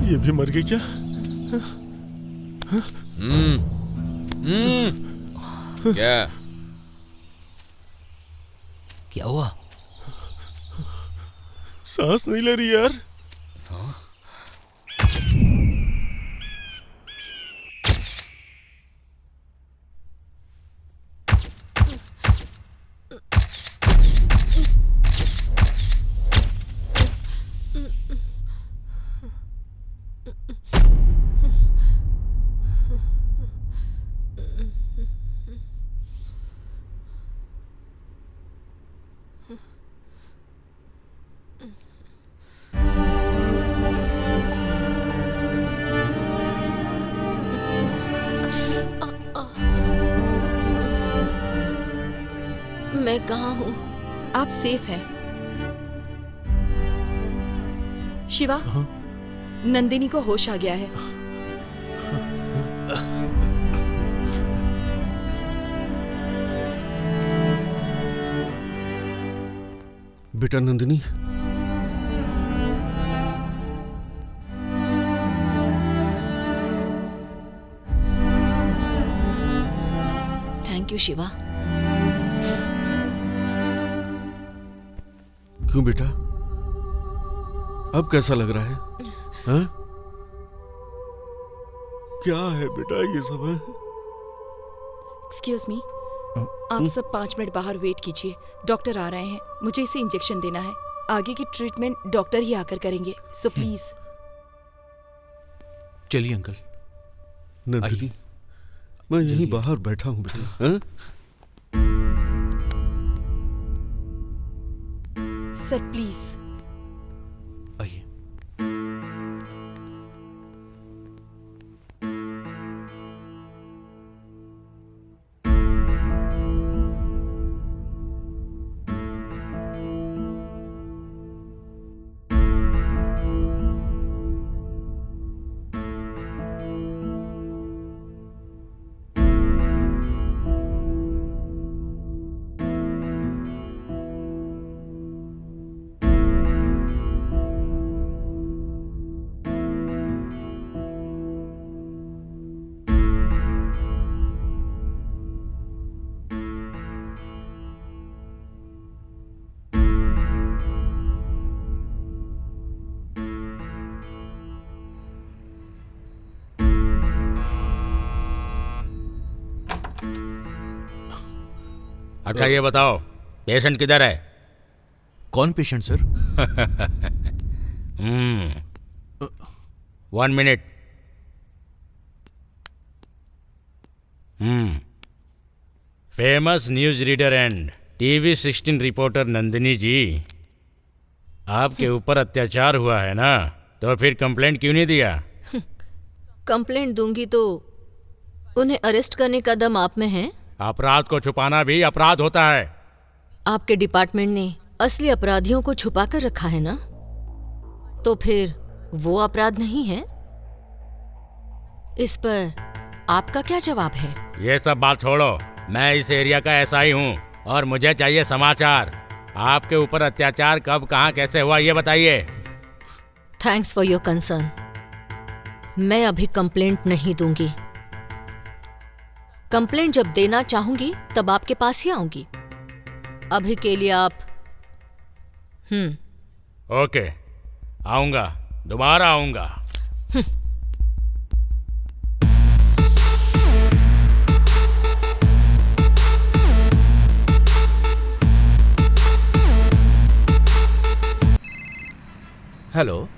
ये भी मर गई क्या? क्या क्या हुआ? सांस नहीं ले रही यार। मैं कहाँ हूँ? आप सेफ हैं। शिवा, नंदिनी को होश आ गया है। बेटा नंदिनी, थैंक यू शिवा। क्यों बेटा, अब कैसा लग रहा है? हाँ? क्या है बेटा ये सब है? एक्सक्यूज मी, आप सब 5 मिनट बाहर वेट कीजिए, डॉक्टर आ रहे हैं। मुझे इसे इंजेक्शन देना है। आगे की ट्रीटमेंट डॉक्टर ही आकर करेंगे, सो प्लीज। चलिए अंकल। नंदिनी, मैं यहीं बाहर बैठा हूँ बेटा। हाँ? Sir please. आइए। अच्छा ये बताओ, पेशेंट किधर है? कौन patient sir? 1 minute. Famous news reader and TV 16 reporter Nandini ji, आपके ऊपर अत्याचार हुआ है ना, तो फिर कंप्लेंट क्यों नहीं दिया? कंप्लेंट दूंगी तो उन्हें अरेस्ट करने का दम आप में है? अपराध को छुपाना भी अपराध होता है। आपके डिपार्टमेंट ने असली अपराधियों को छुपा कर रखा है ना, तो फिर वो अपराध नहीं है? इस पर आपका क्या जवाब है? ये सब बात छोड़ो, मैं इस एरिया का ऐसा ही हूँ और मुझे चाहिए समाचार। आपके ऊपर अत्याचार कब, कहाँ, कैसे हुआ, ये बताइए। Thanks for your concern. मैं अभी कंप्लेंट नहीं दूंगी। कंप्लेंट जब देना चाहूंगी तब आपके पास ही आऊंगी। अभी के लिए आप ओके, आऊंगा, दोबारा आऊंगा। हेलो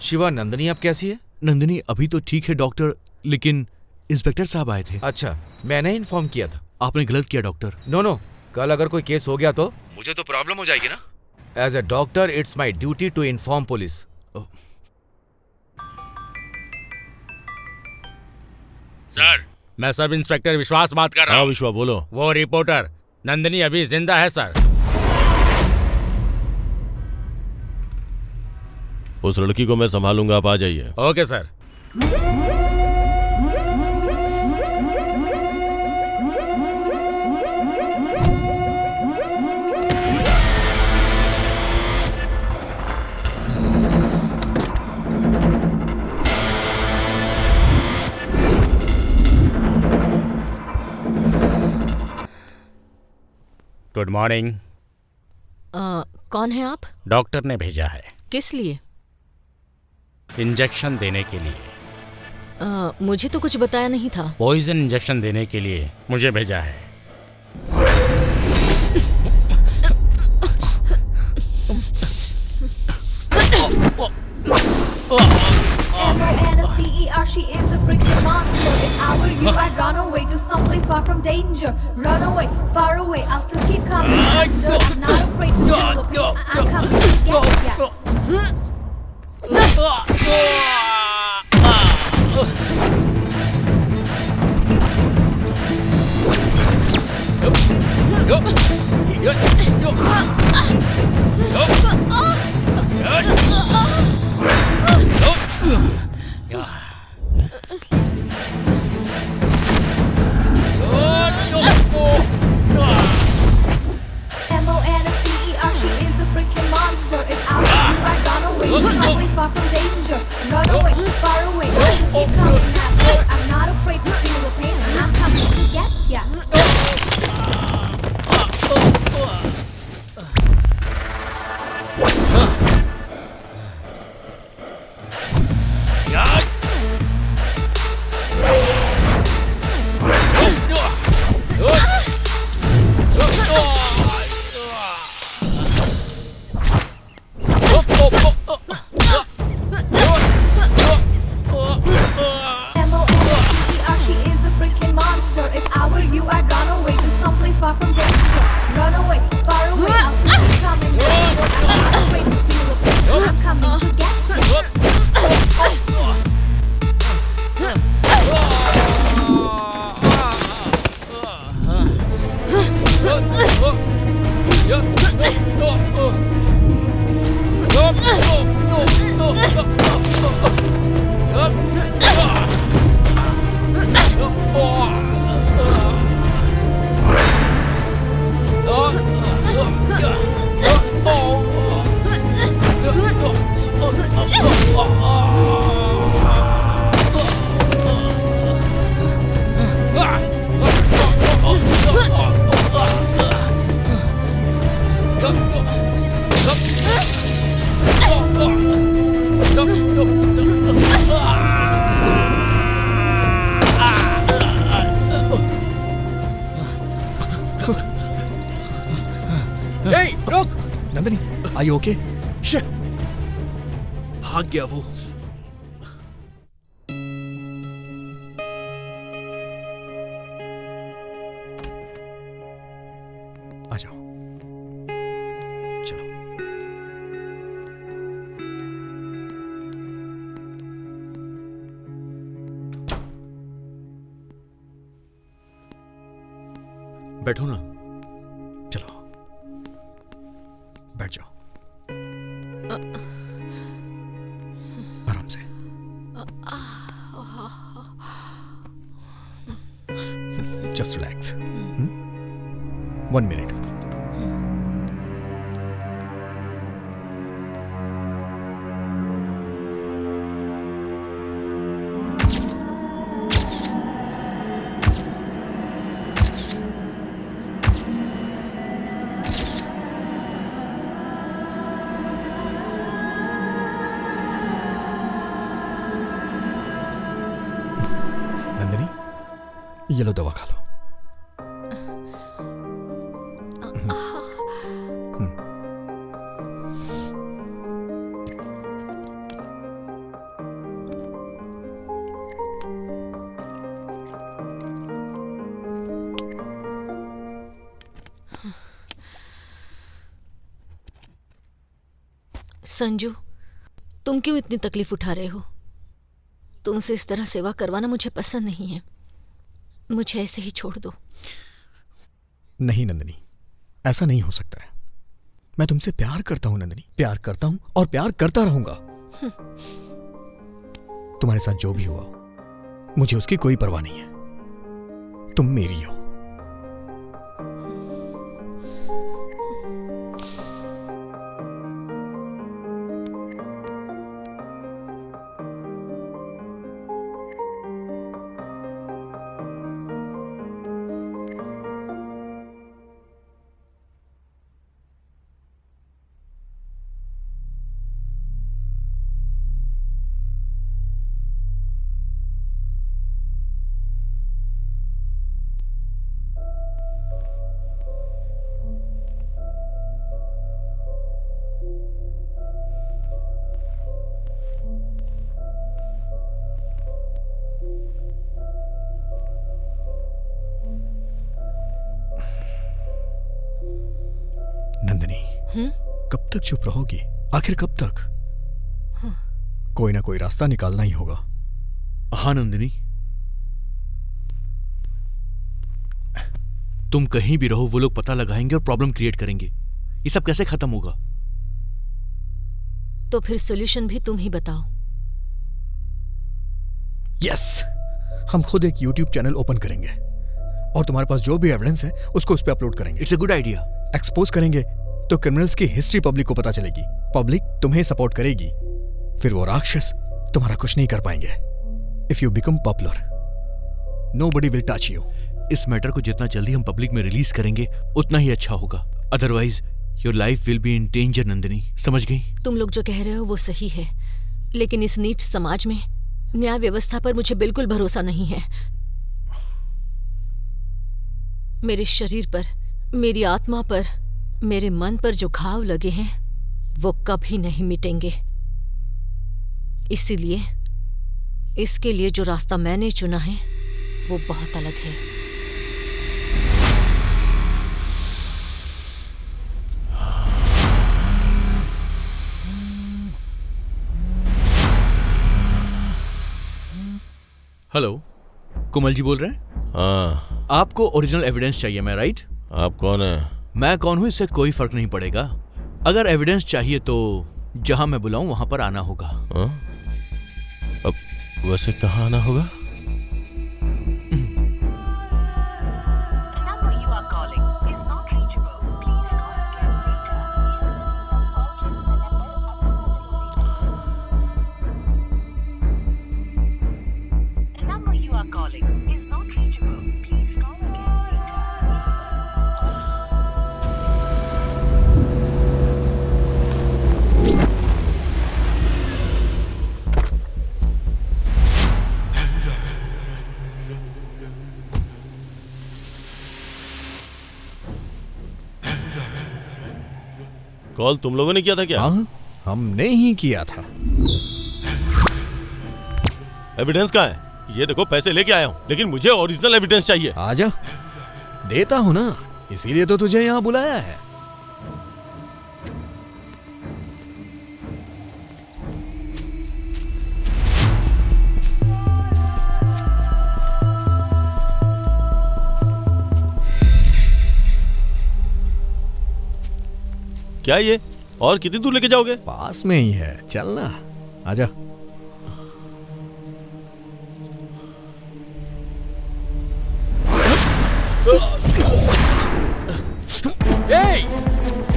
शिवा, नंदिनी अब कैसी है? नंदिनी अभी तो ठीक है डॉक्टर, लेकिन इंस्पेक्टर साहब आए थे। अच्छा, मैंने इन्फॉर्म किया था। आपने गलत किया डॉक्टर। नो, कल अगर कोई केस हो गया तो मुझे तो प्रॉब्लम हो जाएगी ना। As a doctor it's my duty to inform police. Sir, मैं सब इंस्पेक्टर विश्वास बात कर रहा हूँ। हाँ विश्वा बोलो। वो रिपोर्टर नंदिनी अभी जिंदा है सर। उस लड़की को मैं संभालूंगा, आप आ जाइए। Okay sir. Good morning. कौन है आप? डॉक्टर ने भेजा है। किस लिए? इंजेक्शन देने के लिए। मुझे तो कुछ बताया नहीं था। पॉइजन इंजेक्शन देने के लिए मुझे भेजा है। M-I-N-S-T-E-R, she is a freaking monster. If I were you, I'd run away to someplace far from danger. Run away, far away, I'll still keep coming after. Not afraid to still look, I'm coming. Yeah. M-O-N-S-T-E-R, she is a freaking monster. If I were you, I'd run away to someplace far from danger. Run away, far away. Keep coming after. I'm not afraid to feel the pain. I'm coming to get ya. M-O-N-S-T-E-R, she is a freaking monster. If I were you, I'd run away to someplace far from danger. Run away, far away. I'll see you coming after. I'm not afraid to feel the pain. I'm coming to get ya. रुक! Nandini, are you okay? Shit! भाग गया वो। आ जाओ, चलो। बैठो ना। चलो, बैठ जाओ। आराम से। Just relax. 1 minute. नंदिनी, ये लो, दवा खा लो। संजू, तुम क्यों इतनी तकलीफ उठा रहे हो? तुमसे इस तरह सेवा करवाना मुझे पसंद नहीं है। मुझे ऐसे ही छोड़ दो। नहीं नंदिनी, ऐसा नहीं हो सकता है। मैं तुमसे प्यार करता हूं नंदिनी, प्यार करता हूं और प्यार करता रहूंगा। तुम्हारे साथ जो भी हुआ, मुझे उसकी कोई परवाह नहीं है। तुम मेरी हो। नंदिनी, कब तक चुप रहोगी? आखिर कब तक? कोई ना कोई रास्ता निकालना ही होगा। हाँ नंदिनी, तुम कहीं भी रहो, वो लोग पता लगाएंगे और प्रॉब्लम क्रिएट करेंगे। ये सब कैसे खत्म होगा? तो फिर सॉल्यूशन भी तुम ही बताओ। यस, हम खुद एक YouTube चैनल ओपन करेंगे और तुम्हारे पास जो भी एविडेंस है उसको उस पर अपलोड करेंगे। It's a good idea. Expose करेंगे तो क्रिमिनल्स की हिस्ट्री पब्लिक को पता चलेगी, पब्लिक तुम्हें सपोर्ट करेगी, फिर वो राक्षस तुम्हारा कुछ नहीं कर पाएंगे। If you become popular, nobody will touch you. इस मैटर को जितना जल्दी हम पब्लिक में रिलीज करेंगे उतना ही अच्छा होगा, otherwise your life will be in danger. Nandini, समझ गई? तुम लोग जो कह रहे हो वो सही है, लेकिन इस नीच समाज में न्याय व्यवस्था पर मुझे बिल्कुल भरोसा नहीं है। मेरे शरीर पर, मेरी आत्मा पर, मेरे मन पर जो घाव लगे हैं वो कभी नहीं मिटेंगे। इसीलिए इसके लिए जो रास्ता मैंने चुना है वो बहुत अलग है। हेलो, कुमल जी बोल रहे हैं? हाँ। आपको ओरिजिनल एविडेंस चाहिए, मैं राइट? आप कौन है? मैं कौन हूं इससे कोई फर्क नहीं पड़ेगा। अगर एविडेंस चाहिए तो जहां मैं बुलाऊं वहां पर आना होगा। हाँ? अब वैसे कहाँ आना होगा? कॉल तुम लोगों ने किया था क्या? हाँ, हमने ही किया था। एविडेंस कहाँ है? ये देखो, पैसे लेके आया हूँ, लेकिन मुझे ओरिजिनल एविडेंस चाहिए। आजा, देता हूँ ना, इसीलिए तो तुझे यहाँ बुलाया है। क्या ये? और कितनी दूर लेके जाओगे? पास में ही है, चलना, आजा।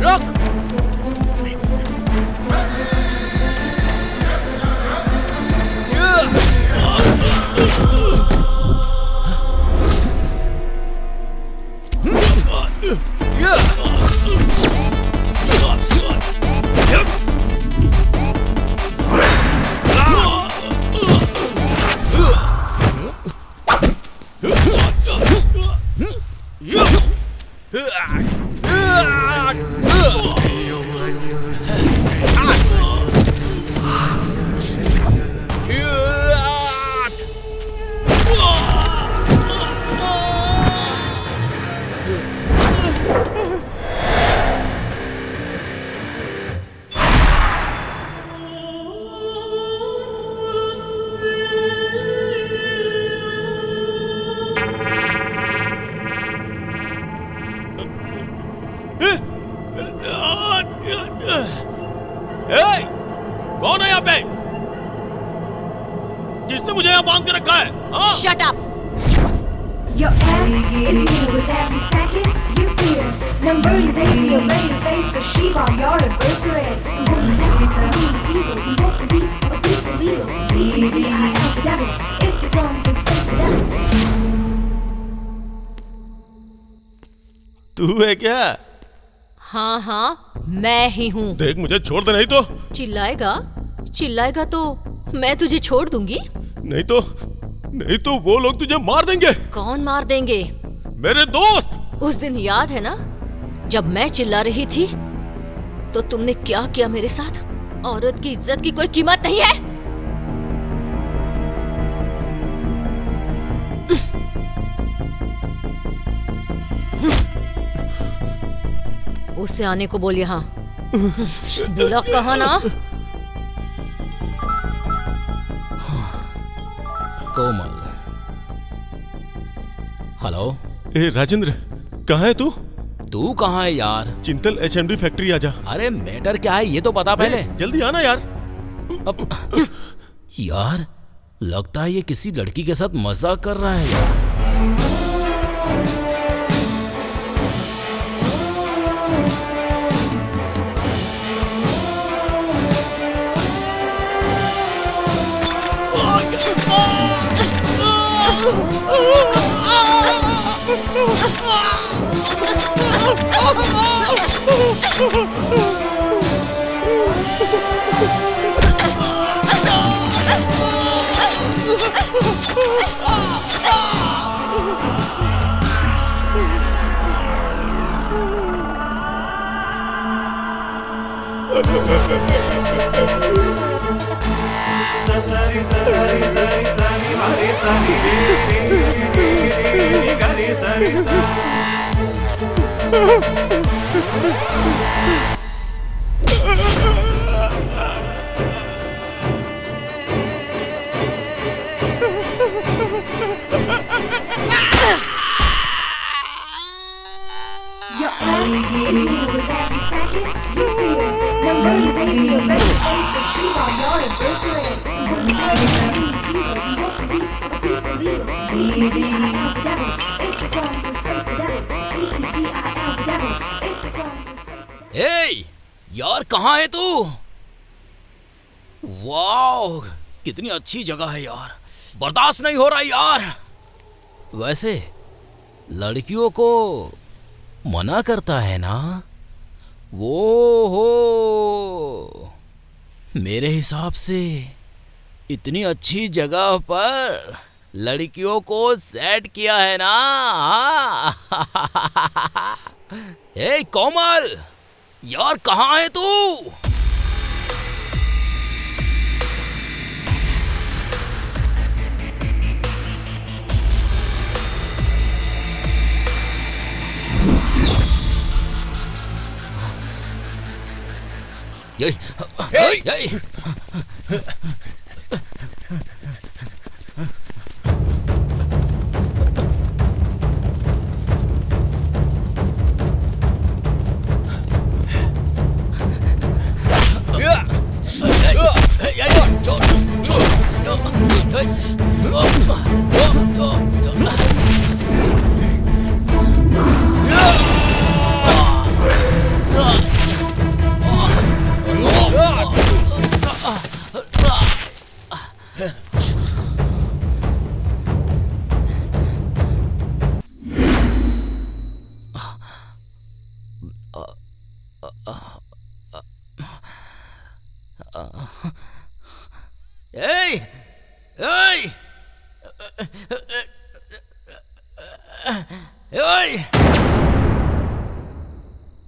रुक! कौन है यहाँ पे? किसने मुझे यहाँ बांध के रखा है? Shut up! Your end is near with every second you fear. Number your days, you're ready to face the sheep on your adversary. You won't second the means evil. You won't the beast or beast illegal. D-E-V-I-L, the devil. It's your time to face the devil. तू है क्या? हाँ हाँ, मैं ही हूँ। देख, मुझे छोड़ दे, नहीं तो। चिल्लाएगा तो मैं तुझे छोड़ दूंगी। नहीं तो वो लोग तुझे मार देंगे। कौन मार देंगे? मेरे दोस्त। उस दिन याद है ना, जब मैं चिल्ला रही थी तो तुमने क्या किया मेरे साथ? औरत की इज्जत की कोई कीमत नहीं है। उससे आने को बोल यहाँ। बुला कहा ना। कोमल। हेलो। ए राजेंद्र, कहाँ है तू? तू कहाँ है यार? चिंतल HMD फैक्ट्री आजा। अरे मैटर क्या है ये तो बता पहले। जल्दी आना यार। अब यार लगता है ये किसी लड़की के साथ मजाक कर रहा है यार। Your earth is here with every second you feel it. No rainy days, you're ready to face the street on your adversary. You wouldn't have it, fever. You want the beast, a piece of evil. D-E-V-I-L, the devil. It's your turn to face the devil. D-E-V-I-L, the devil. It's your turn to face the devil. ए यार कहाँ है तू? वाह कितनी अच्छी जगह है यार, बर्दाश्त नहीं हो रहा यार। वैसे लड़कियों को मना करता है ना वो हो। मेरे हिसाब से इतनी अच्छी जगह पर लड़कियों को सेट किया है ना। ए कोमल यार कहाँ है तू?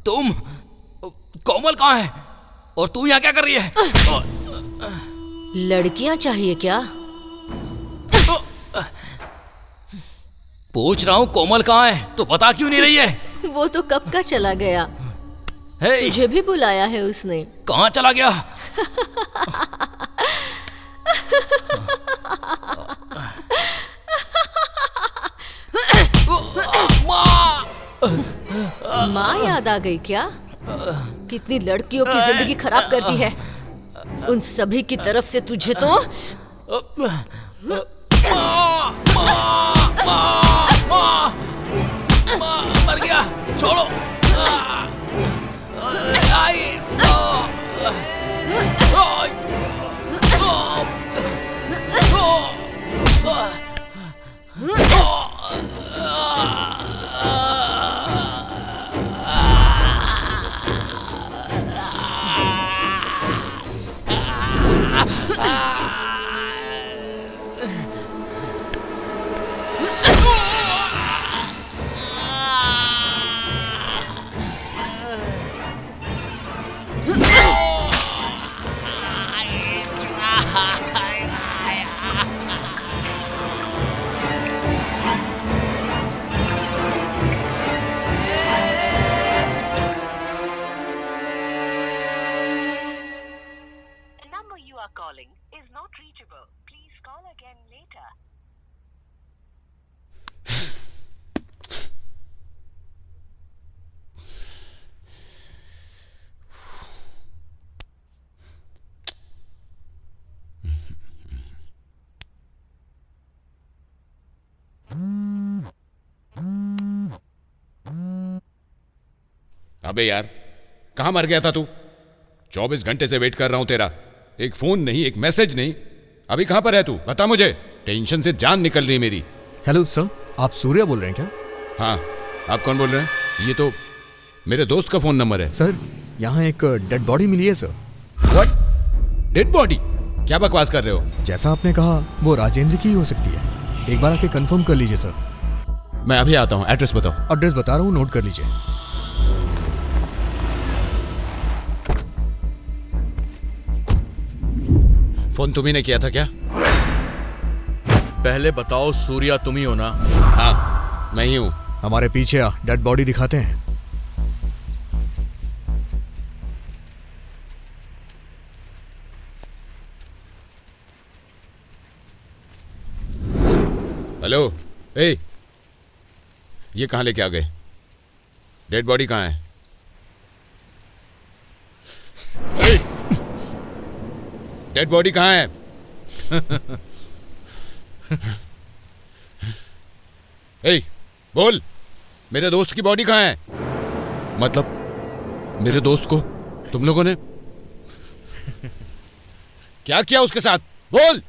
तुम कोमल कहाँ है और तू यहाँ क्या कर रही है? लड़कियां चाहिए क्या? पूछ रहा हूँ कोमल कहाँ है, तो बता क्यों नहीं रही है? वो तो कब का चला गया। तुझे भी बुलाया है उसने। कहाँ चला गया? माँ याद आ गई क्या? कितनी लड़कियों की जिंदगी खराब कर दी है। उन सभी की तरफ से तुझे तो मर गया, छोड़ो। अबे यार, कहाँ मर गया था तू? 24 घंटे से वेट कर रहा हूं तेरा। एक फोन नहीं, एक मैसेज नहीं। अभी कहाँ पर है तू? बता मुझे। टेंशन से जान निकल रही है मेरी। हेलो सर, आप सूर्या बोल रहे हैं क्या? हाँ, आप कौन बोल रहे हैं? ये तो मेरे दोस्त का फोन नंबर है। सर, यहाँ एक डेड बॉडी मिली है सर। व्हाट? Dead body? क्या बकवास कर रहे हो? जैसा आपने कहा वो राजेंद्र की ही हो सकती है। एक बार आके कंफर्म कर लीजिए सर। मैं अभी आता हूँ, एड्रेस बताओ। एड्रेस बता रहा हूँ, नोट कर लीजिए। फोन तुम्ही ने किया था क्या? पहले बताओ, सूर्या तुम ही हो ना? हाँ, मैं ही हूँ। हमारे पीछे आ, डेड बॉडी दिखाते हैं। हेलो, ए, ये कहाँ लेके आ गए? डेड बॉडी कहाँ है? डेड बॉडी कहाँ है? ए, बोल, मेरे दोस्त की बॉडी कहाँ है? मतलब मेरे दोस्त को तुम लोगों ने क्या किया उसके साथ? बोल।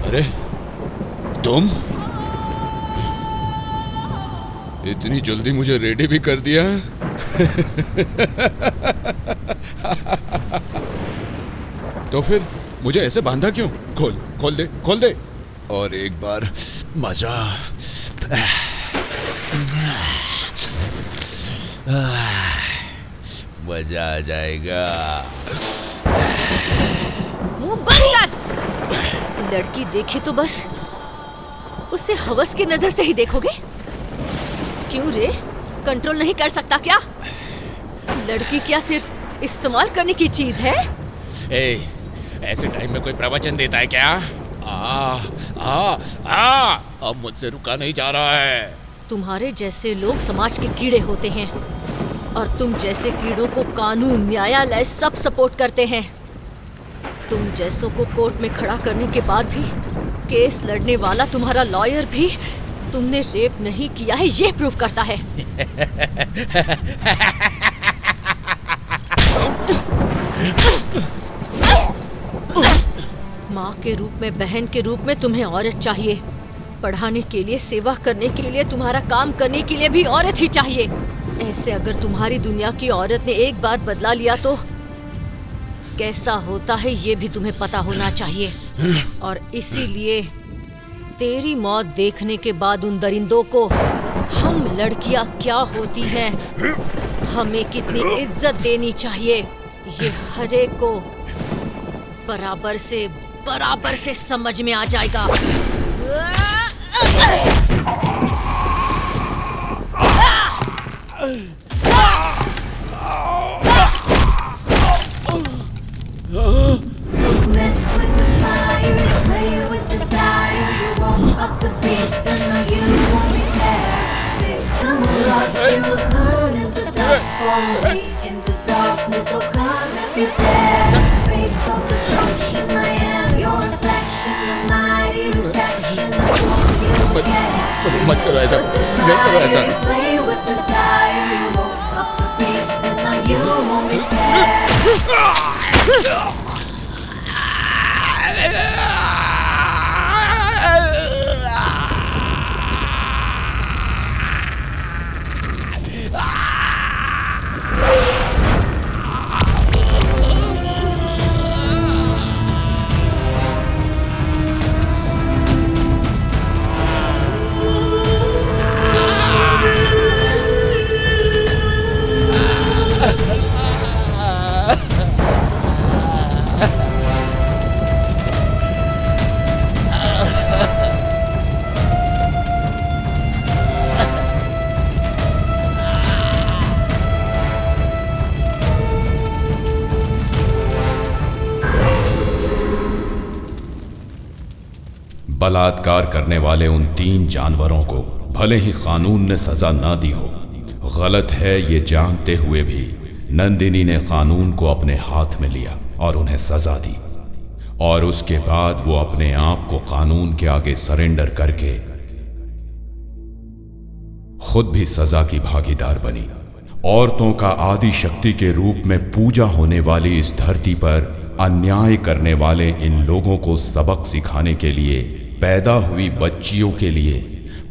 अरे तुम इतनी जल्दी मुझे रेडी भी कर दिया? तो फिर मुझे ऐसे बांधा क्यों? खोल दे और एक बार मजा। मजा आ जाएगा। मुंह बंद कर। लड़की देखे तो बस उसे हवस की नजर से ही देखोगे? क्यों रे, कंट्रोल नहीं कर सकता क्या? लड़की क्या सिर्फ इस्तेमाल करने की चीज है? ऐसे टाइम में कोई प्रवचन देता है क्या? अब मुझसे रुका नहीं जा रहा है। तुम्हारे जैसे लोग समाज के कीड़े होते हैं और तुम जैसे कीड़ों को कानून, न्यायालय सब सपोर्ट करते हैं। तुम जैसों को कोर्ट में खड़ा करने के बाद भी केस लड़ने वाला तुम्हारा लॉयर भी तुमने रेप नहीं किया है ये प्रूफ करता है। माँ के रूप में, बहन के रूप में तुम्हें औरत चाहिए। पढ़ाने के लिए, सेवा करने के लिए, तुम्हारा काम करने के लिए भी औरत ही चाहिए। ऐसे अगर तुम्हारी दुनिया की औरत ने एक बार बदला लिया तो कैसा होता है ये भी तुम्हें पता होना चाहिए। और इसीलिए तेरी मौत देखने के बाद उन दरिंदों को हम लड़कियां क्या होती हैं, हमें कितनी इज्जत देनी चाहिए, ये हर एक को बराबर से बराबर से समझ में आ जाएगा। Mess with the fire, play with desire. You won't up the beast, and now you won't be spared. Victim or lost, you will turn into dust. Follow me into darkness, so come if you dare. Face of destruction, I am your reflection. The mighty reception, I want you again. मत करो ऐसा, नहीं करो ऐसा। Play with desire, you won't up the beast, and now you won't be spared. बलात्कार करने वाले उन 3 जानवरों को भले ही कानून ने सजा ना दी हो, गलत है ये जानते हुए भी नंदिनी ने कानून को अपने हाथ में लिया और उन्हें सजा दी। और उसके बाद वो अपने आप को कानून के आगे सरेंडर करके खुद भी सजा की भागीदार बनी। औरतों का आदि शक्ति के रूप में पूजा होने वाली इस धरती पर अन्याय करने वाले इन लोगों को सबक सिखाने के लिए, पैदा हुई बच्चियों के लिए,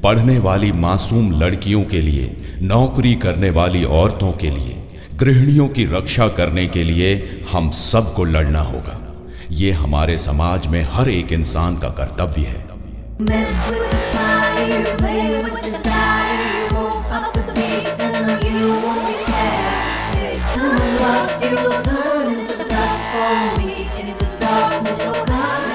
पढ़ने वाली मासूम लड़कियों के लिए, नौकरी करने वाली औरतों के लिए, गृहिणियों की रक्षा करने के लिए हम सबको लड़ना होगा। ये हमारे समाज में हर एक इंसान का कर्तव्य है। Mess with the fire, play with desire. You won't up the beast, and now you won't be spared. Victim lost, you will turn into dust. Follow me into darkness, so come